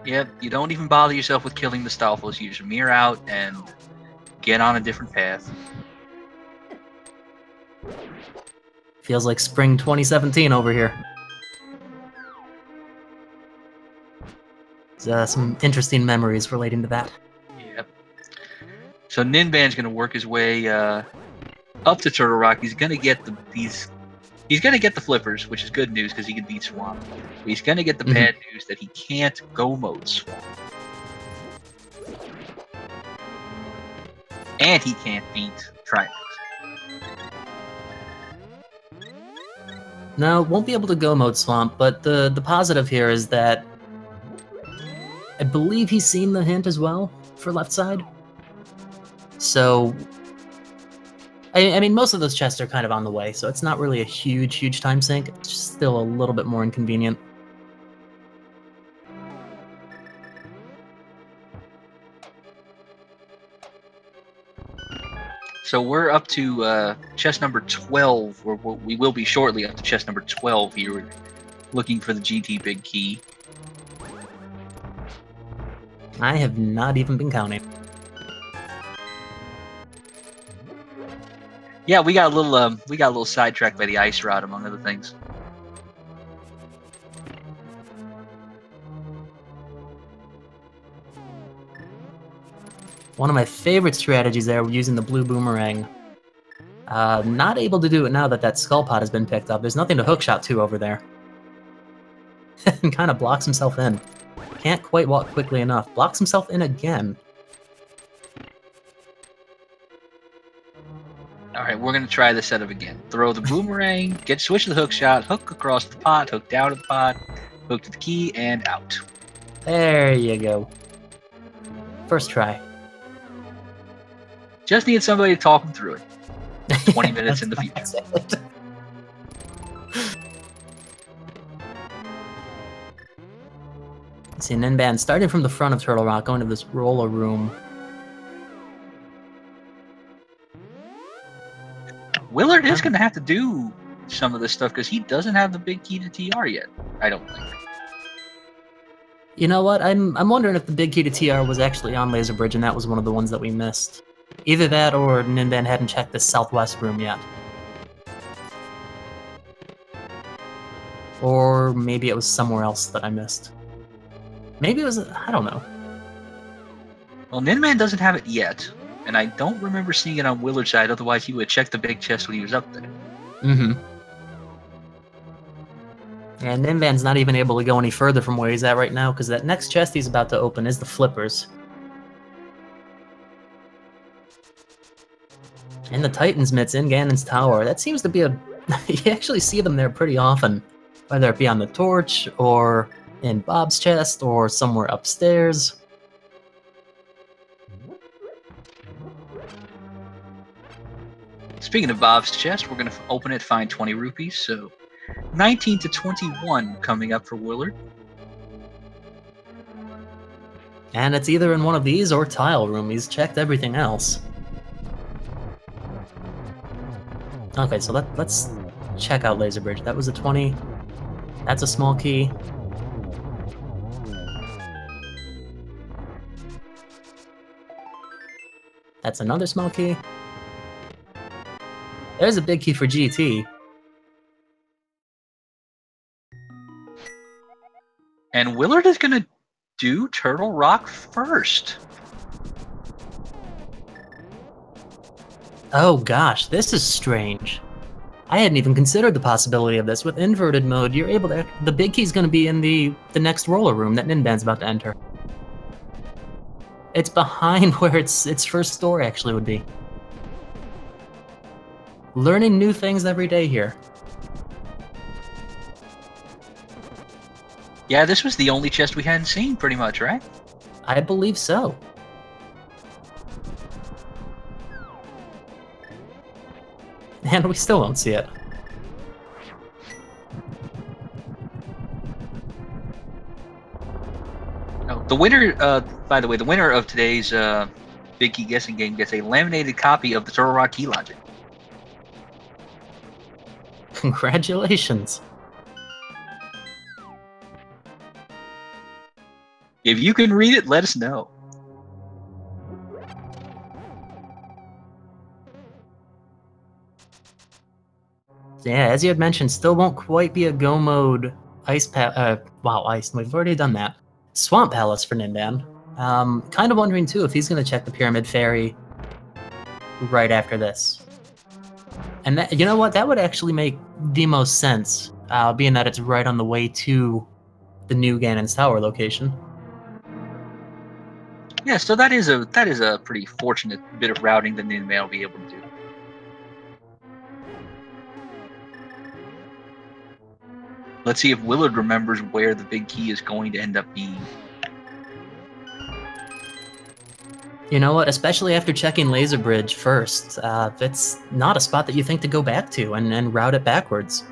Yep, you don't even bother yourself with killing the Stalfos. You just mirror out and get on a different path. Feels like spring 2017 over here. Some interesting memories relating to that. Yep. So Ninban's going to work his way up to Turtle Rock. He's going to get he's going to get the flippers, which is good news because he can beat Swamp. But he's going to get the bad news that he can't go mode Swamp. And he can't beat Trimax. No, won't be able to go mode Swamp, but the positive here is that I believe he's seen the hint as well for left side. So, I mean, most of those chests are kind of on the way, so it's not really a huge time sink. It's just still a little bit more inconvenient. So we're up to chest number 12, or we will be shortly up to chest number 12 here, looking for the GT Big Key. I have not even been counting. Yeah, we got a little sidetracked by the Ice Rod, among other things. One of my favorite strategies there, using the blue boomerang. Not able to do it now that that skull pot has been picked up. There's nothing to hookshot to over there. And kind of blocks himself in. Can't quite walk quickly enough. Blocks himself in again. Alright, we're going to try this setup again. Throw the boomerang, switch to the hook shot, hook across the pot, hook down to the pot, hook to the key, and out. There you go. First try. Just need somebody to talk him through it. 20 minutes in the future. See, Ninban starting from the front of Turtle Rock, going to this roller room. Willard is going to have to do some of this stuff because he doesn't have the big key to TR yet, I don't think. You know what? I'm wondering if the big key to TR was actually on Laser Bridge and that was one of the ones that we missed. Either that or Ninban hadn't checked the southwest room yet. Or maybe it was somewhere else that I missed. Maybe it was, I don't know. Well, Ninban doesn't have it yet, and I don't remember seeing it on Willard's side, otherwise he would have checked the big chest when he was up there. Mm-hmm. And Ninban's not even able to go any further from where he's at right now, because that next chest he's about to open is the flippers. And the Titan's mitts in Ganon's tower. That seems to be a... you actually see them there pretty often. Whether it be on the torch, or in Bob's chest, or somewhere upstairs. Speaking of Bob's chest, we're going to open it, find 20 rupees, so 19 to 21 coming up for Willard. And it's either in one of these or tile room. He's checked everything else. Okay, so let's check out Laser Bridge. That was a 20. That's a small key. That's another small key. There's a big key for GT. And Willard is going to do Turtle Rock first. Oh gosh, this is strange. I hadn't even considered the possibility of this. With inverted mode, you're able to... the big key's going to be in the next roller room that Ninban's about to enter. It's behind where its first store actually would be. Learning new things every day here. Yeah, this was the only chest we hadn't seen, pretty much, right? I believe so. And we still don't see it. No, the winner, by the way, the winner of today's Big Key Guessing Game gets a laminated copy of the Turtle Rock Key Logic. Congratulations. If you can read it, let us know. Yeah, as you had mentioned, still won't quite be a go mode wow, ice. We've already done that. Swamp Palace for Ninban. Kind of wondering too if he's going to check the Pyramid Fairy right after this. And that, you know what? That would actually make the most sense, being that it's right on the way to the new Ganon's Tower location. Yeah, so that is a pretty fortunate bit of routing that Ninban will be able to do. Let's see if Willard remembers where the big key is going to end up being. You know what? Especially after checking Laser Bridge first, it's not a spot that you think to go back to and route it backwards.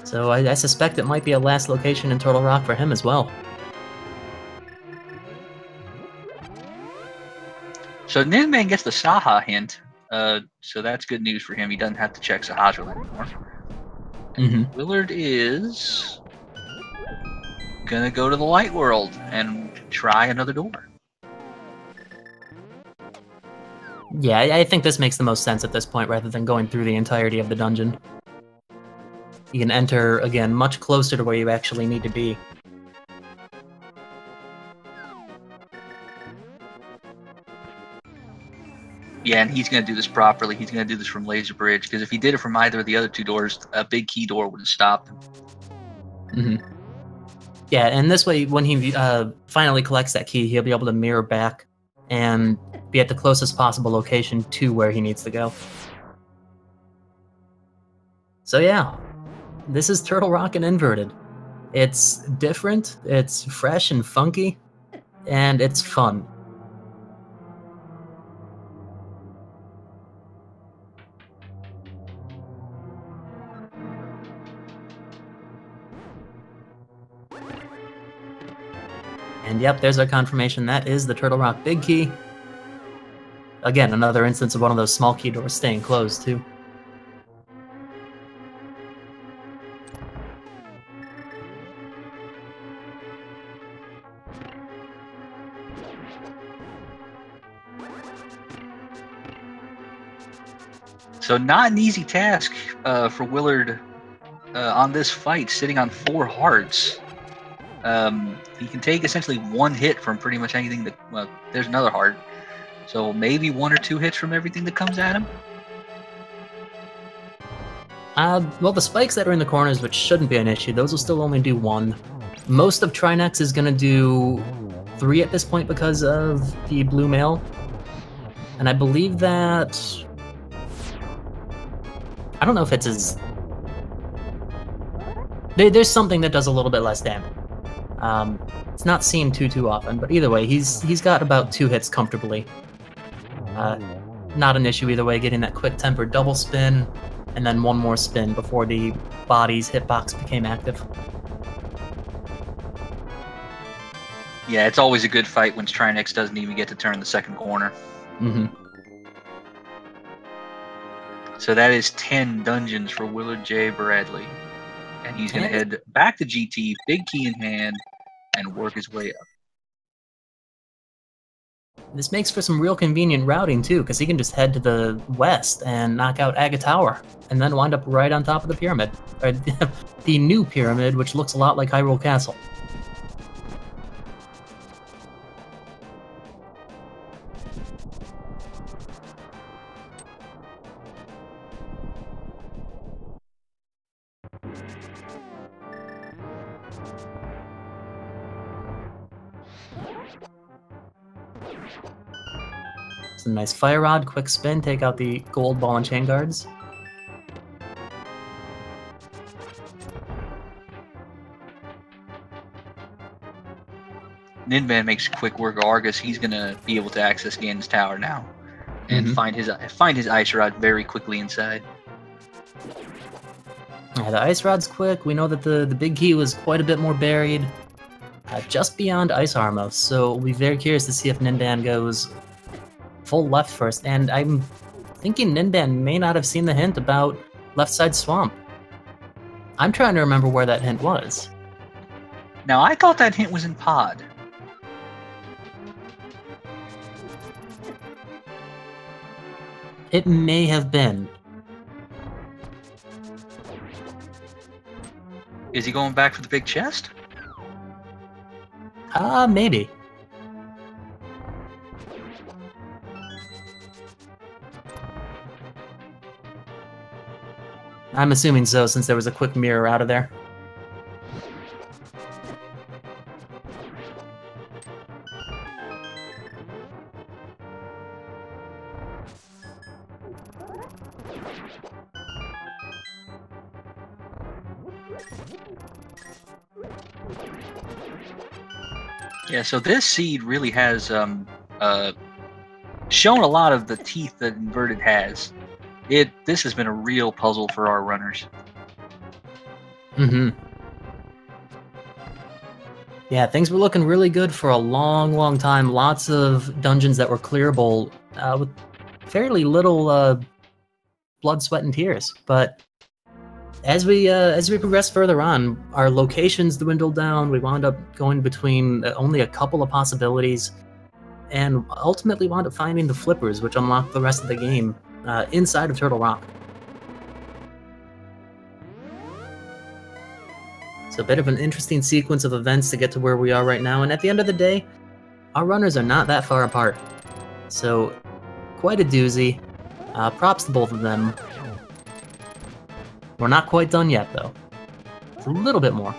So I suspect it might be a last location in Turtle Rock for him as well. So Ninban gets the Saha hint, so that's good news for him. He doesn't have to check Sahajral anymore. Mm-hmm. Willard is gonna go to the Light World and try another door. Yeah, I think this makes the most sense at this point rather than going through the entirety of the dungeon. You can enter, again, much closer to where you actually need to be. Yeah, and he's going to do this properly. He's going to do this from Laser Bridge, because if he did it from either of the other two doors, a big key door would have stopped him. Mm-hmm. Yeah, and this way, when he finally collects that key, he'll be able to mirror back and be at the closest possible location to where he needs to go. So yeah, this is Turtle Rock and Inverted. It's different, it's fresh and funky, and it's fun. And yep, there's our confirmation. That is the Turtle Rock Big Key. Again, another instance of one of those small key doors staying closed, too. So not an easy task for Willard on this fight, sitting on 4 hearts. He can take essentially 1 hit from pretty much anything that, well, there's another heart. So maybe 1 or 2 hits from everything that comes at him? Well, the spikes that are in the corners, which shouldn't be an issue, those will still only do 1. Most of Trinex is going to do 3 at this point because of the blue mail. And I believe that... I don't know if it's as... There's something that does a little bit less damage. It's not seen too often, but either way, he's got about 2 hits comfortably. Not an issue either way, getting that quick tempered double spin, and then 1 more spin before the body's hitbox became active. Yeah, it's always a good fight when Trinex doesn't even get to turn the second corner. Mm-hmm. So that is 10 dungeons for WillardJBradley. And he's going to head back to GT, big key in hand, and work his way up. This makes for some real convenient routing, too, because he can just head to the west and knock out Aga Tower, and then wind up right on top of the pyramid. Or the new pyramid, which looks a lot like Hyrule Castle. Some nice Fire Rod, quick spin, take out the gold ball and chain guards. Ninban makes quick work of Argus. He's going to be able to access Ganon's tower now and find his Ice Rod very quickly inside. Yeah, the Ice Rod's quick. We know that the big key was quite a bit more buried, just beyond Ice Armor, so we'll be very curious to see if Ninban goes full left first, and I'm thinking Ninban may not have seen the hint about left side swamp. I'm trying to remember where that hint was. Now, I thought that hint was in Pod. It may have been. Is he going back for the big chest? Maybe. I'm assuming so, since there was a quick mirror out of there. Yeah, so this seed really has shown a lot of the teeth that Inverted has. This has been a real puzzle for our runners. Mm-hmm. Yeah, things were looking really good for a long time. Lots of dungeons that were clearable with fairly little blood, sweat, and tears. But as we progress further on, our locations dwindled down. We wound up going between only a couple of possibilities, and ultimately wound up finding the flippers, which unlocked the rest of the game inside of Turtle Rock. It's a bit of an interesting sequence of events to get to where we are right now, and at the end of the day, our runners are not that far apart. So quite a doozy. Props to both of them. We're not quite done yet, though. It's a little bit more.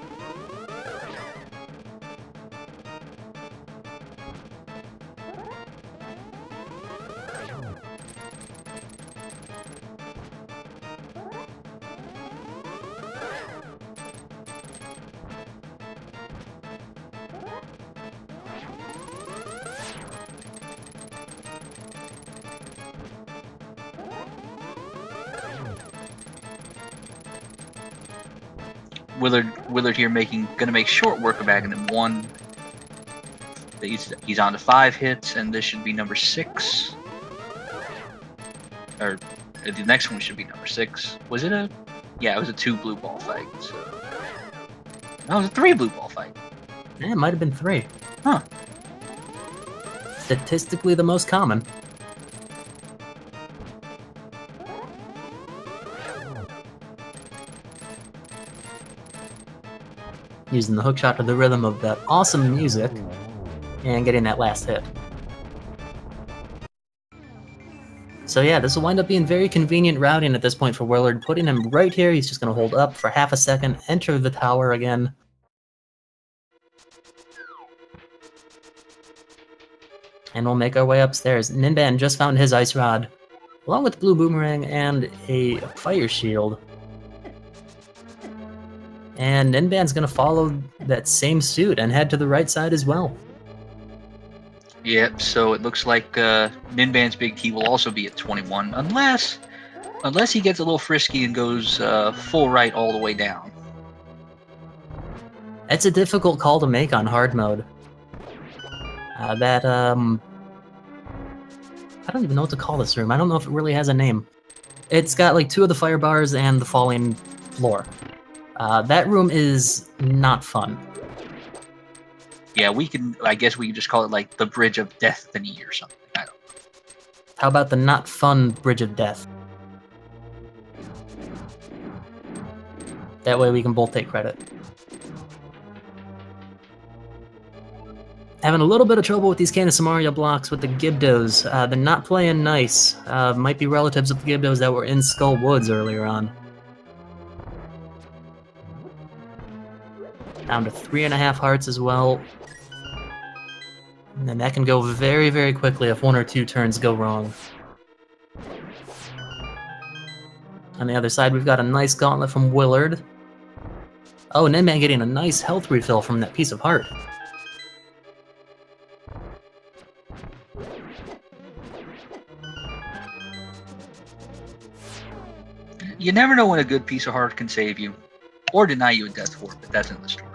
Willard here gonna make short work of Ganon. 1. He's on to 5 hits, and this should be number 6. Or the next one should be number 6. Was it a? Yeah, it was a 2 blue ball fight. So no, it was a 3 blue ball fight. Yeah, it might have been 3. Huh. Statistically the most common. Using the hookshot to the rhythm of that awesome music, and getting that last hit. So yeah, this will wind up being very convenient routing at this point for Willard. Putting him right here, he's just going to hold up for half a second, enter the tower again. And we'll make our way upstairs. Ninban just found his Ice Rod, along with Blue Boomerang and a Fire Shield. And Ninban's going to follow that same suit and head to the right side as well. Yep, so it looks like Ninban's big T will also be at 21, unless he gets a little frisky and goes full right all the way down. It's a difficult call to make on hard mode. I don't even know what to call this room. I don't know if it really has a name. It's got like 2 of the fire bars and the falling floor. That room is not fun. Yeah, I guess we can just call it like the Bridge of Destiny or something. I don't know. How about the not fun Bridge of Death? That way we can both take credit. Having a little bit of trouble with these Canis Samaria blocks with the Gibdos. They're not playing nice. Might be relatives of the Gibdos that were in Skull Woods earlier on. Down to 3.5 hearts as well. And that can go very, very quickly if 1 or 2 turns go wrong. On the other side, we've got a nice gauntlet from Willard. Oh, Ninban getting a nice health refill from that piece of heart. You never know when a good piece of heart can save you. Or deny you a death form, but that's in the story.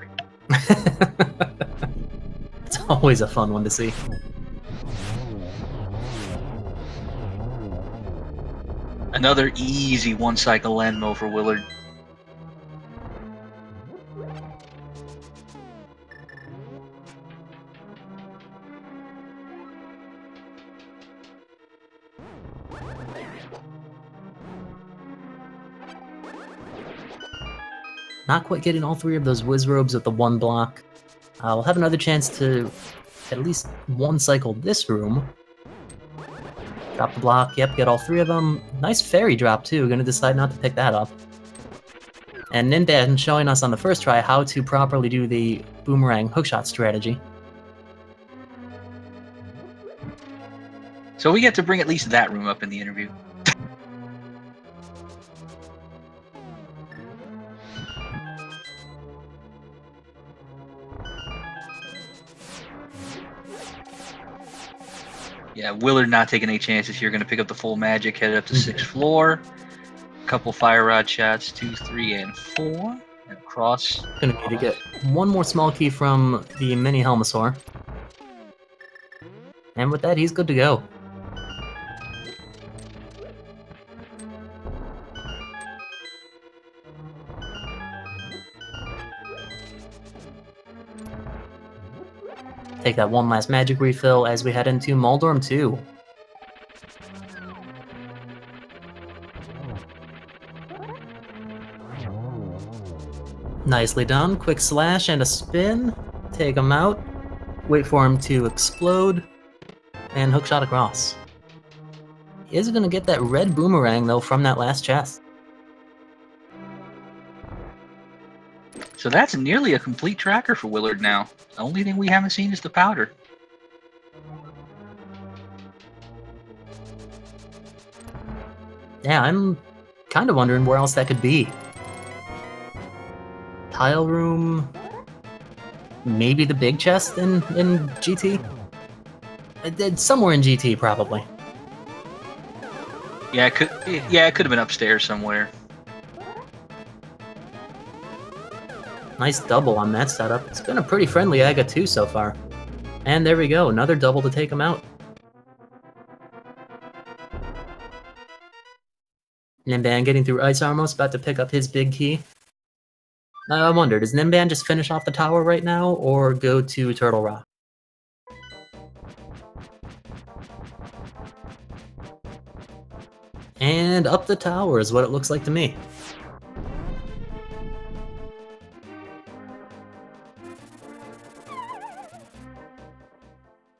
It's always a fun one to see. Another easy 1-cycle Landmo for Willard. Not quite getting all 3 of those whiz robes with the 1 block. We'll have another chance to at least 1-cycle this room. Drop the block, yep, get all 3 of them. Nice fairy drop too, gonna decide not to pick that up. And Ninban showing us on the first try how to properly do the boomerang hookshot strategy. So we get to bring at least that room up in the interview. Yeah, Willard not taking any chances here. Going to pick up the full magic, headed up to 6th floor. Couple fire rod shots, 2, 3, and 4. And across. Gonna need to get 1 more small key from the mini Helmosaur. And with that, he's good to go. Take that 1 last magic refill as we head into Moldorm 2. Nicely done. Quick slash and a spin. Take him out. Wait for him to explode. And hookshot across. is going to get that red boomerang, though, from that last chest. So that's nearly a complete tracker for Willard now. The only thing we haven't seen is the powder. Yeah, I'm kind of wondering where else that could be. Tile room... Maybe the big chest in GT? It's somewhere in GT, probably. Yeah, it could have been upstairs somewhere. Nice double on that setup. It's been a pretty friendly Aga too so far. And there we go, another double to take him out. Ninban getting through Ice Armos, about to pick up his big key. I wonder, does Ninban just finish off the tower right now, or go to Turtle Rock? And up the tower is what it looks like to me.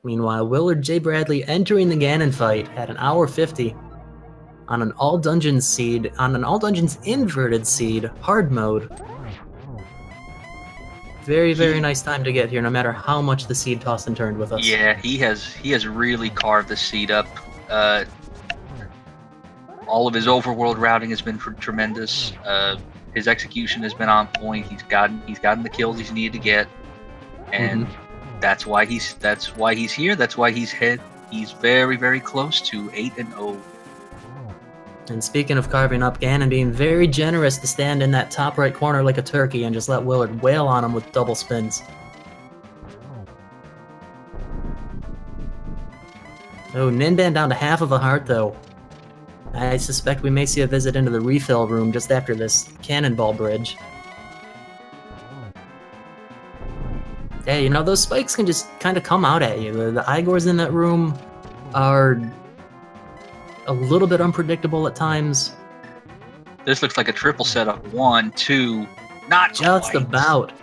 Meanwhile, WillardJBradley entering the Ganon fight at an hour 50 on an all dungeons seed, on an all dungeons inverted seed, hard mode. Very, very nice time to get here, no matter how much the seed tossed and turned with us. Yeah, he has really carved the seed up. All of his overworld routing has been tremendous. His execution has been on point. He's gotten the kills he's needed to get, and that's why he's here. That's why he's very, very close to 8-0. And speaking of carving up, Ganon being very generous to stand in that top right corner like a turkey and just let Willard wail on him with double spins. Oh, Ninban down to half of a heart, though. I suspect we may see a visit into the refill room just after this cannonball bridge. Hey, you know, those spikes can just kind of come out at you. The Igors in that room are a little bit unpredictable at times. This looks like a triple setup. 1, 2, not just quite. About.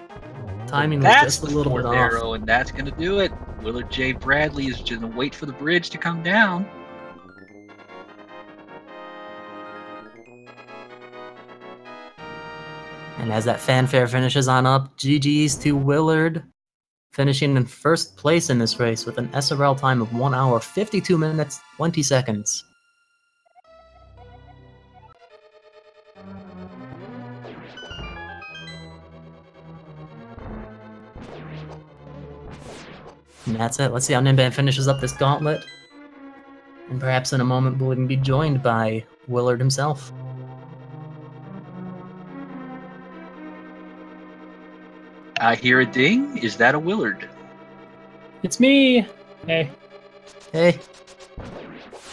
Timing was just a little bit off. Arrow, and that's going to do it. WillardJBradley is just going to wait for the bridge to come down. And as that fanfare finishes on up, GG's to Willard, finishing in first place in this race with an SRL time of 1 hour, 52 minutes, 20 seconds. And that's it. Let's see how Ninban finishes up this gauntlet. And perhaps in a moment we'll even be joined by Willard himself. I hear a ding. Is that a Willard? It's me! Hey. Hey.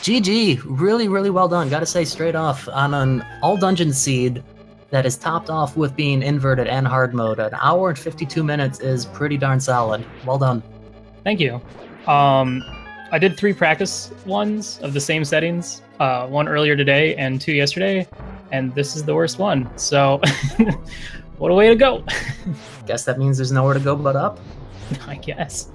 GG. Really, really well done. Gotta say straight off, on an all-dungeon seed that is topped off with being inverted and hard mode. An hour and 52 minutes is pretty darn solid. Well done. Thank you. I did 3 practice ones of the same settings, 1 earlier today and 2 yesterday, and this is the worst one. So, what a way to go. Guess that means there's nowhere to go but up? I guess.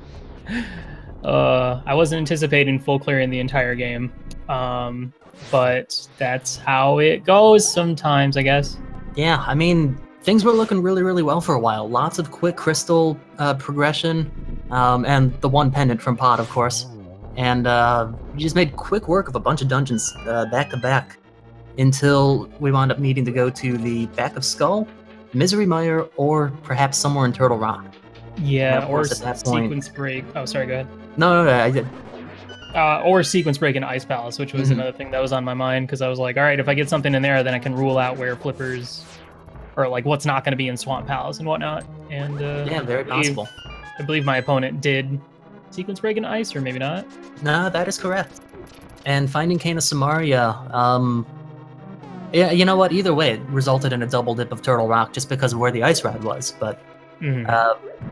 I wasn't anticipating full clearing the entire game, but that's how it goes sometimes, I guess. Yeah, I mean, things were looking really, really well for a while. Lots of quick crystal progression, and the 1 pendant from Pod, of course. And we just made quick work of a bunch of dungeons back to back until we wound up needing to go to the back of Skull, Misery Mire, or perhaps somewhere in Turtle Rock. Yeah, or at that point, Sequence Break. Oh, sorry, go ahead. No, I did. Or Sequence Break in Ice Palace, which was another thing that was on my mind, because I was like, all right, if I get something in there, then I can rule out where flippers, or like what's not going to be in Swamp Palace and whatnot. And yeah, very possible. I believe my opponent did Sequence Break in Ice, or maybe not. No, that is correct. And finding Cane of Samaria, yeah, you know what? Either way, it resulted in a double dip of Turtle Rock just because of where the Ice Rod was. But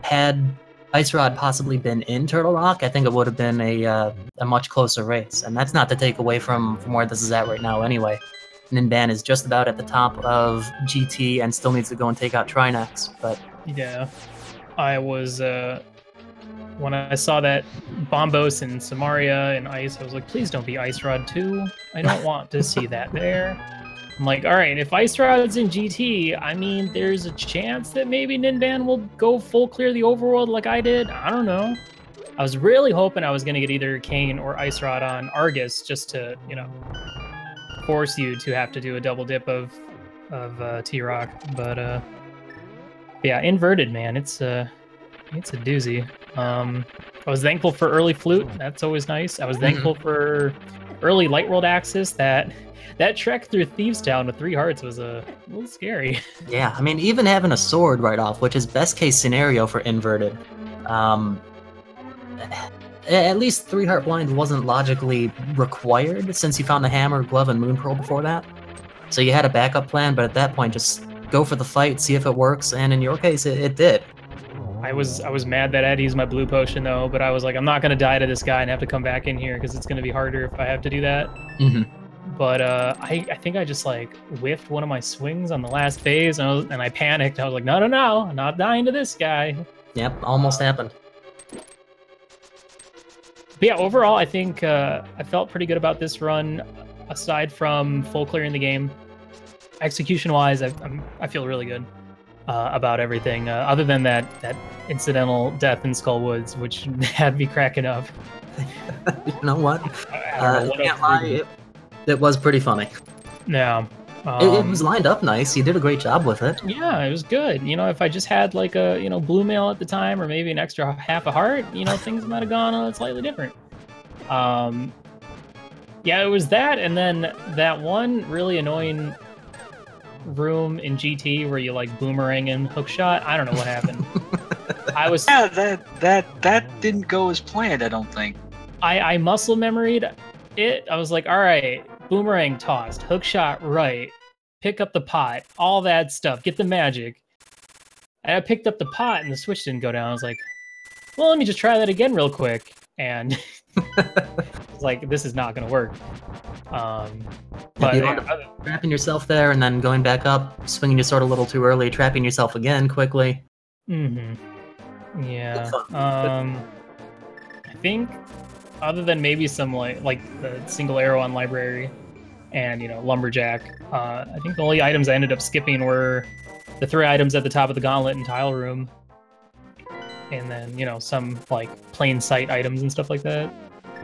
had Ice Rod possibly been in Turtle Rock, I think it would have been a much closer race. And that's not to take away from where this is at right now anyway. Ninban is just about at the top of GT and still needs to go and take out Trinax. But yeah, I was when I saw that Bombos and Samaria and Ice, I was like, please don't be Ice Rod 2. I don't want to see that there. I'm like, all right, if Ice Rod's in GT, I mean, there's a chance that maybe Ninban will go full clear the overworld like I did. I don't know. I was really hoping I was going to get either Kane or Ice Rod on Argus just to, you know, force you to have to do a double dip of T-Rock. But yeah, inverted, man, it's a doozy. I was thankful for early flute. That's always nice. I was thankful for early Light World Axis. That trek through Thieves Town with 3 hearts was a little scary. Yeah, I mean, even having a sword right off, which is best case scenario for inverted, at least 3 heart blind wasn't logically required since you found the hammer, glove, and moon pearl before that. So you had a backup plan, but at that point, just go for the fight, see if it works, and in your case, it did. I was mad that I had to use my blue potion though, but I was like, I'm not gonna die to this guy and have to come back in here because it's gonna be harder if I have to do that. But I think I just like whiffed one of my swings on the last phase, and I panicked. I was like, no, I'm not dying to this guy. Yep, almost happened. But yeah, overall, I think I felt pretty good about this run. Aside from full clearing the game, execution-wise, I feel really good about everything. Other than that incidental death in Skullwoods, which had me cracking up. You know what? I can't lie. It was pretty funny. Yeah. It was lined up nice. You did a great job with it. Yeah, it was good. You know, if I just had like a, you know, blue mail at the time or maybe an extra half a heart, you know, things might have gone slightly different. Yeah, it was that, and then that one really annoying room in GT where you like boomerang and hookshot. I don't know what happened. Yeah, that didn't go as planned, I don't think. I muscle memoried it. I was like, all right, boomerang tossed, hookshot right, pick up the pot, all that stuff, get the magic. And I picked up the pot and the switch didn't go down. I was like, well, let me just try that again real quick. And it's like, this is not gonna work. But trapping yourself there and then going back up, swinging your sword a little too early, trapping yourself again quickly. Yeah. I think other than maybe some like the single arrow on library and, you know, lumberjack, I think the only items I ended up skipping were the 3 items at the top of the gauntlet and tile room, and then, you know, some like plain sight items and stuff like that,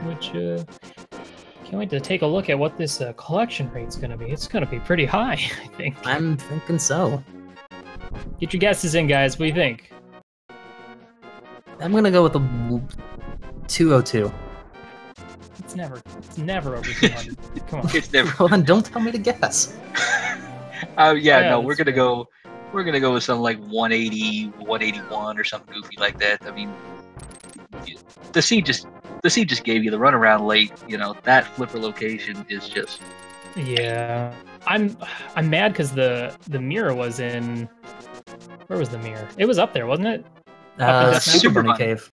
which can't wait to take a look at what this collection rate's gonna be. It's gonna be pretty high, I think. I'm thinking so. Get your guesses in, guys. What do you think? I'm gonna go with the 202. It's never over 200. Come on. It's never. Well, then don't tell me to guess. No, we're gonna go with something like 180, 181 or something goofy like that. I mean, the seed just gave you the runaround late. You know, that flipper location is just. Yeah, I'm mad because the mirror was in. Where was the mirror? It was up there, wasn't it? Super Bunny Cave.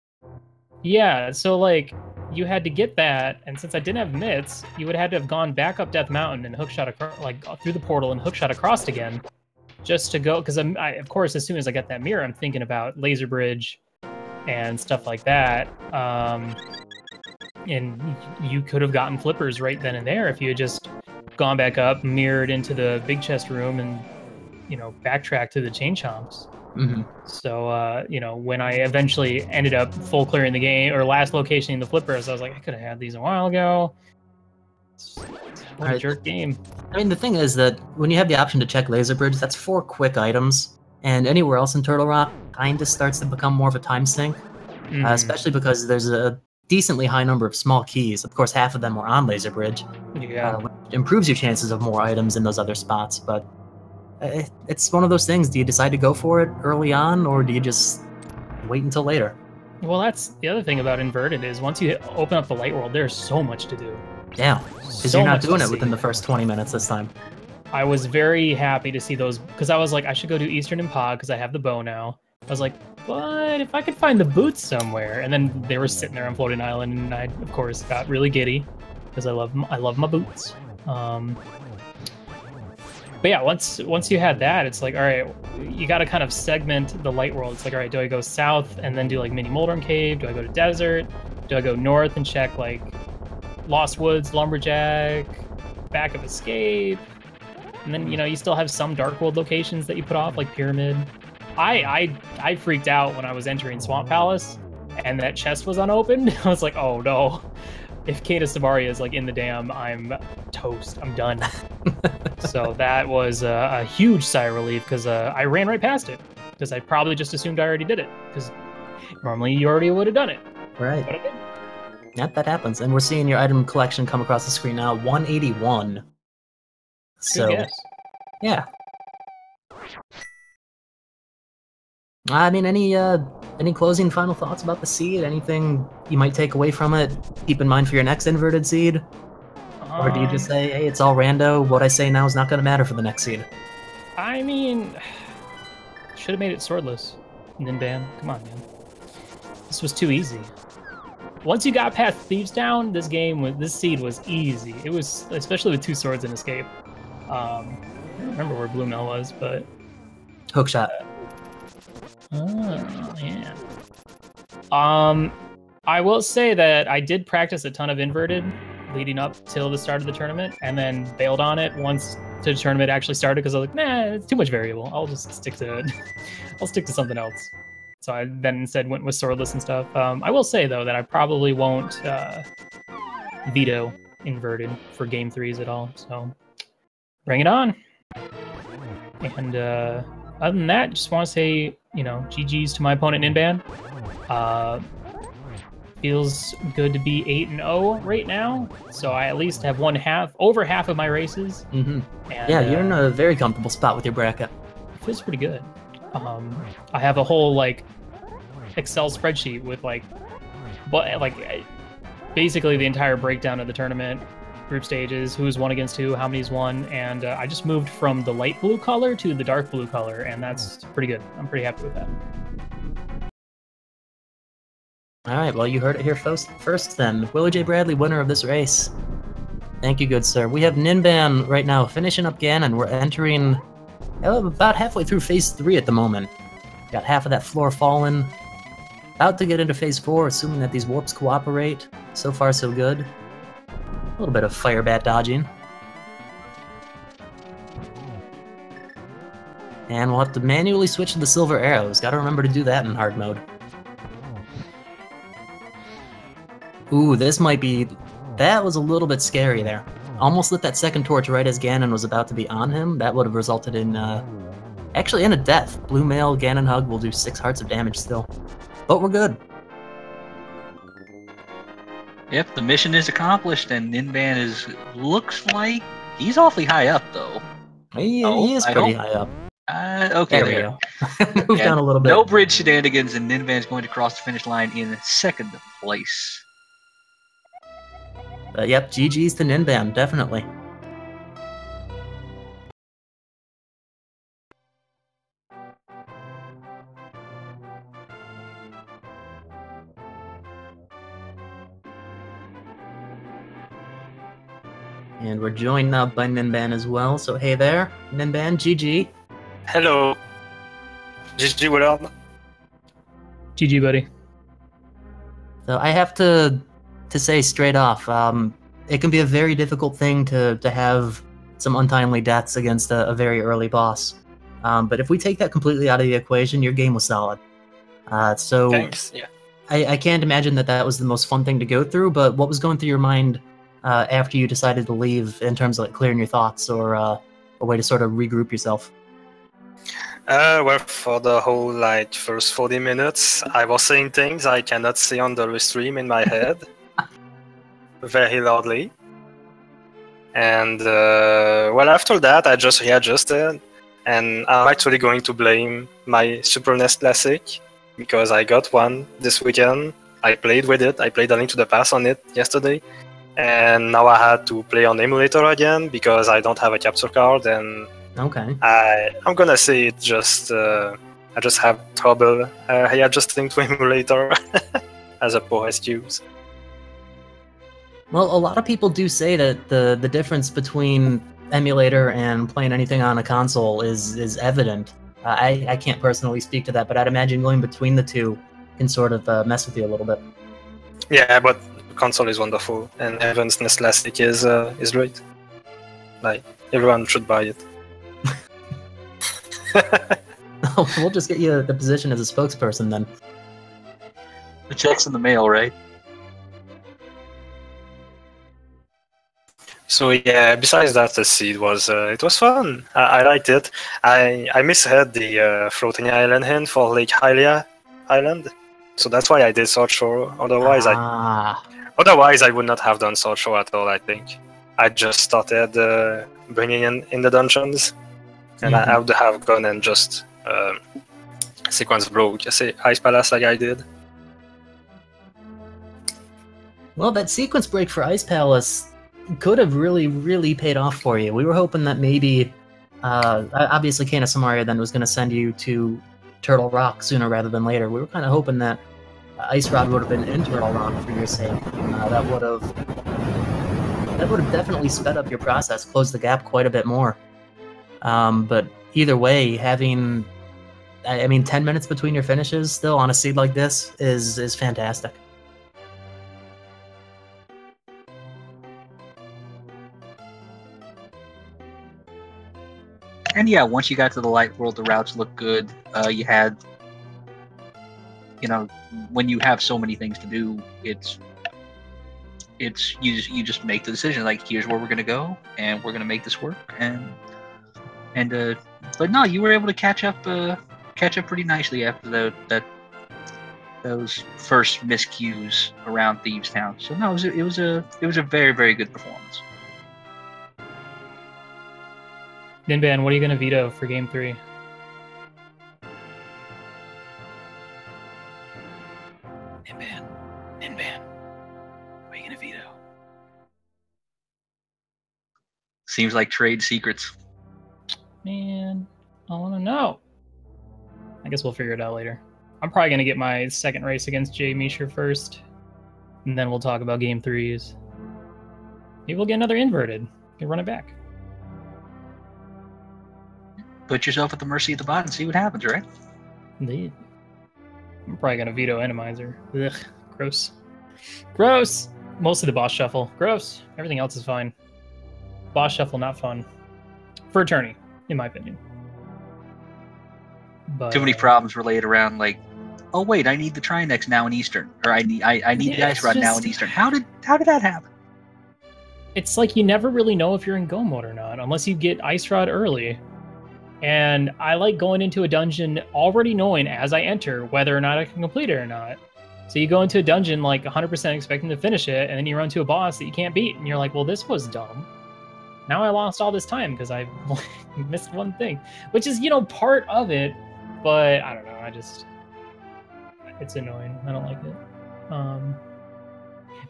Yeah, so like you had to get that, and since I didn't have mitts, you would have had to have gone back up Death Mountain and hookshot across, like through the portal and hookshot across again, just to go. Because I, of course, as soon as I got that mirror, I'm thinking about Laser Bridge and stuff like that. And you could have gotten flippers right then and there if you had just gone back up, mirrored into the big chest room, and, you know, backtracked to the chain chomps. So, you know, when I eventually ended up full clearing the game, or last location in the flippers, I was like, I could have had these a while ago. What a jerk game. I mean, the thing is that when you have the option to check Laser Bridge, that's 4 quick items, and anywhere else in Turtle Rock kind of starts to become more of a time sink, especially because there's a decently high number of small keys. Of course, half of them were on Laser Bridge. Yeah. Which improves your chances of more items in those other spots, but it's one of those things. Do you decide to go for it early on, or do you just wait until later? Well, that's the other thing about Inverted is once you open up the light world, there's so much to do. Yeah, because you're not doing it within the first 20 minutes this time. I was very happy to see those, because I was like, I should go do Eastern and Pog because I have the bow now. I was like, but if I could find the boots somewhere, and then they were sitting there on Floating Island, and I, of course, got really giddy because I love my boots. But yeah, once you had that, it's like, all right, you got to kind of segment the light world. It's like, all right, do I go south and then do like mini Moldorm Cave? Do I go to desert? Do I go north and check like Lost Woods, Lumberjack, Back of Escape? And then, you know, you still have some Dark World locations that you put off, like Pyramid. I freaked out when I was entering Swamp Palace and that chest was unopened. I was like, oh no. If Kata Samaria is like in the dam, I'm toast. I'm done. So that was a huge sigh of relief because I ran right past it because I probably just assumed I already did it because normally you already would have done it. Right. But I didn't. Yep, that happens. And we're seeing your item collection come across the screen now. 181. So, Good guess. yeah. I mean, any closing final thoughts about the seed? Anything you might take away from it? Keep in mind for your next inverted seed? Or do you just say, hey, it's all rando, what I say now is not going to matter for the next seed? I mean, should have made it swordless. Ninban, come on, man. This was too easy. Once you got past Thieves Town, this seed was easy. It was, especially with 2 swords and escape. I don't remember where Blue Mel was, but... Hookshot. Oh, yeah. I will say that I did practice a ton of inverted leading up till the start of the tournament, and then bailed on it once the tournament actually started because I was like, nah, it's too much variable. I'll just stick to I'll stick to something else. So I then instead went with swordless and stuff. I will say though that I probably won't veto inverted for game 3s at all. So bring it on. And other than that, just want to say, you know, GG's to my opponent Ninban. Feels good to be 8-0 right now, so I at least have over half of my races. Mm-hmm. And, yeah, you're in a very comfortable spot with your bracket. Feels pretty good. I have a whole like Excel spreadsheet with basically the entire breakdown of the tournament, group stages, who's won against who, how many's won, and I just moved from the light blue color to the dark blue color, and that's pretty good. I'm pretty happy with that. All right, well, you heard it here first then. WillardJBradley, winner of this race. Thank you, good sir. We have Ninban right now finishing up Ganon. We're entering about halfway through phase 3 at the moment. Got half of that floor fallen. About to get into phase 4, assuming that these warps cooperate. So far, so good. A little bit of fire bat dodging. And we'll have to manually switch to the silver arrows. Gotta remember to do that in hard mode. Ooh, this might be... That was a little bit scary there. Almost lit that second torch right as Ganon was about to be on him. That would have resulted in, actually in a death. Blue Mail, Ganon Hug will do 6 hearts of damage still. But we're good. Yep, the mission is accomplished, and Ninban looks like he's awfully high up, though. He is pretty high up. Okay, there we go. Move down a little bit. No bridge shenanigans, and Ninban's going to cross the finish line in 2nd place. Yep, GG's to Ninban, definitely. And we're joined now by Ninban as well, so hey there, Ninban, GG. Hello. GG, Willard. GG, buddy. So I have to say straight off, it can be a very difficult thing to have some untimely deaths against a very early boss. But if we take that completely out of the equation, your game was solid. So Thanks, yeah. I can't imagine that was the most fun thing to go through, but what was going through your mind after you decided to leave in terms of like clearing your thoughts or a way to sort of regroup yourself? Well, for the whole first 40 minutes, I was saying things I cannot say on the stream in my head. Very loudly. And well, after that, I just readjusted, and I'm actually going to blame my Super NES Classic because I got one this weekend. I played with it. I played A Link to the Past on it yesterday, and now I had to play on emulator again because I don't have a capture card. And okay, I'm gonna say it just I just have trouble readjusting to emulator as a poor excuse. Well, a lot of people do say that the difference between emulator and playing anything on a console is evident. I can't personally speak to that, but I'd imagine going between the two can sort of mess with you a little bit. Yeah, but the console is wonderful, and Heaven's Nest Classic is great. Like, everyone should buy it. We'll just get you the position as a spokesperson then. The check's in the mail, right? So yeah, besides that, the seed was it was fun. I liked it. I misheard the floating island hint for Lake Hylia Island, so that's why I did Sword Shore. Otherwise, I would not have done Sword Shore at all. I think I just started bringing in the dungeons, and I would have gone and just sequence broke, say Ice Palace like I did. Well, that sequence break for Ice Palace could have really paid off for you. We were hoping that maybe, obviously Kana Samaria then was going to send you to Turtle Rock sooner rather than later. We were kind of hoping that Ice Rod would have been in Turtle Rock for your sake. That would have definitely sped up your process, closed the gap quite a bit more. But either way, having, 10 minutes between your finishes still on a seed like this is fantastic. And yeah, once you got to the light world, the routes looked good. You had, when you have so many things to do, you just make the decision, like, here's where we're gonna go, and we're gonna make this work. But no, you were able to catch up pretty nicely after those first miscues around Thieves Town. So no, it was a very, very good performance. Ninban, what are you going to veto for Game 3? Ninban, what are you going to veto? Seems like trade secrets. Man, I want to know. I guess we'll figure it out later. I'm probably going to get my second race against Jay Misher first, and then we'll talk about Game 3s. Maybe we'll get another inverted. You can run it back. Put yourself at the mercy of the bot and see what happens, right? Indeed. I'm probably going to veto Randomizer. Ugh, gross. Gross! Most of the boss shuffle. Gross. Everything else is fine. Boss shuffle, not fun. For Attorney, in my opinion. But, too many problems related around, like, oh wait, I need the Trinex now in Eastern, or I need the Ice Rod now in Eastern. How did that happen? It's like you never really know if you're in go mode or not, unless you get Ice Rod early. And I like going into a dungeon already knowing as I enter whether or not I can complete it or not. So you go into a dungeon like 100% expecting to finish it, and then you run to a boss that you can't beat, and you're like, well, this was dumb. Now I lost all this time because I missed one thing, which is, part of it, but I don't know, it's annoying. I don't like it.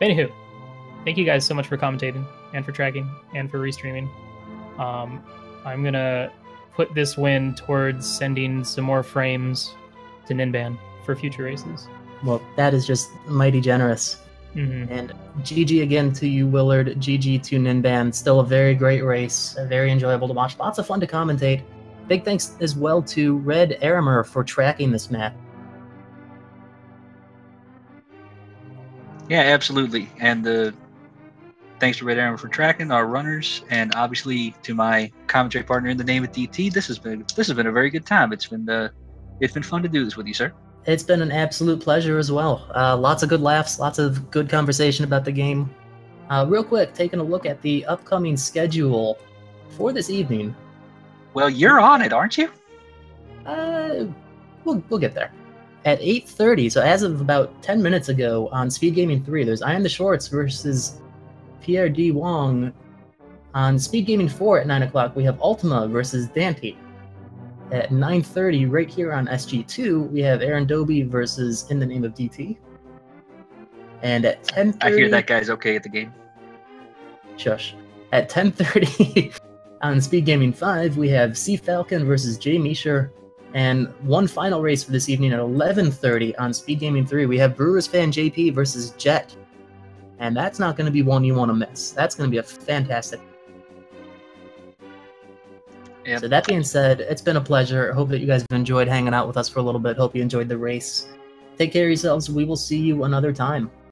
Anywho, thank you guys so much for commentating and for tracking and for restreaming. I'm gonna put this win towards sending some more frames to Ninban for future races. Well, that is just mighty generous. And GG again to you, Willard. GG to Ninban. Still a very great race. Very enjoyable to watch. Lots of fun to commentate. Big thanks as well to Red Aramer for tracking this map. Yeah, absolutely. And thanks to Red Aramer for tracking our runners, and obviously to my commentary partner in the name of DT. This has been a very good time. It's been fun to do this with you, sir. It's been an absolute pleasure as well. Lots of good laughs, lots of good conversation about the game. Real quick, taking a look at the upcoming schedule for this evening. Well, you're on it, aren't you? We'll get there. At 8:30, so as of about 10 minutes ago on Speed Gaming 3, there's Iron the Shorts versus Pierre D. Wong. On Speed Gaming 4 at 9 o'clock, we have Ultima versus Dante. At 9:30, right here on SG2, we have Aaron Doby versus In the Name of DT. And at 10:30... I hear that guy's okay at the game. Shush. At 10:30 on Speed Gaming 5, we have C. Falcon versus Jay Misher. And one final race for this evening at 11:30 on Speed Gaming 3, we have Brewers fan JP versus Jet. And that's not going to be one you want to miss. That's going to be a fantastic. Yep. So that being said, it's been a pleasure. Hope that you guys have enjoyed hanging out with us for a little bit. Hope you enjoyed the race. Take care of yourselves. We will see you another time.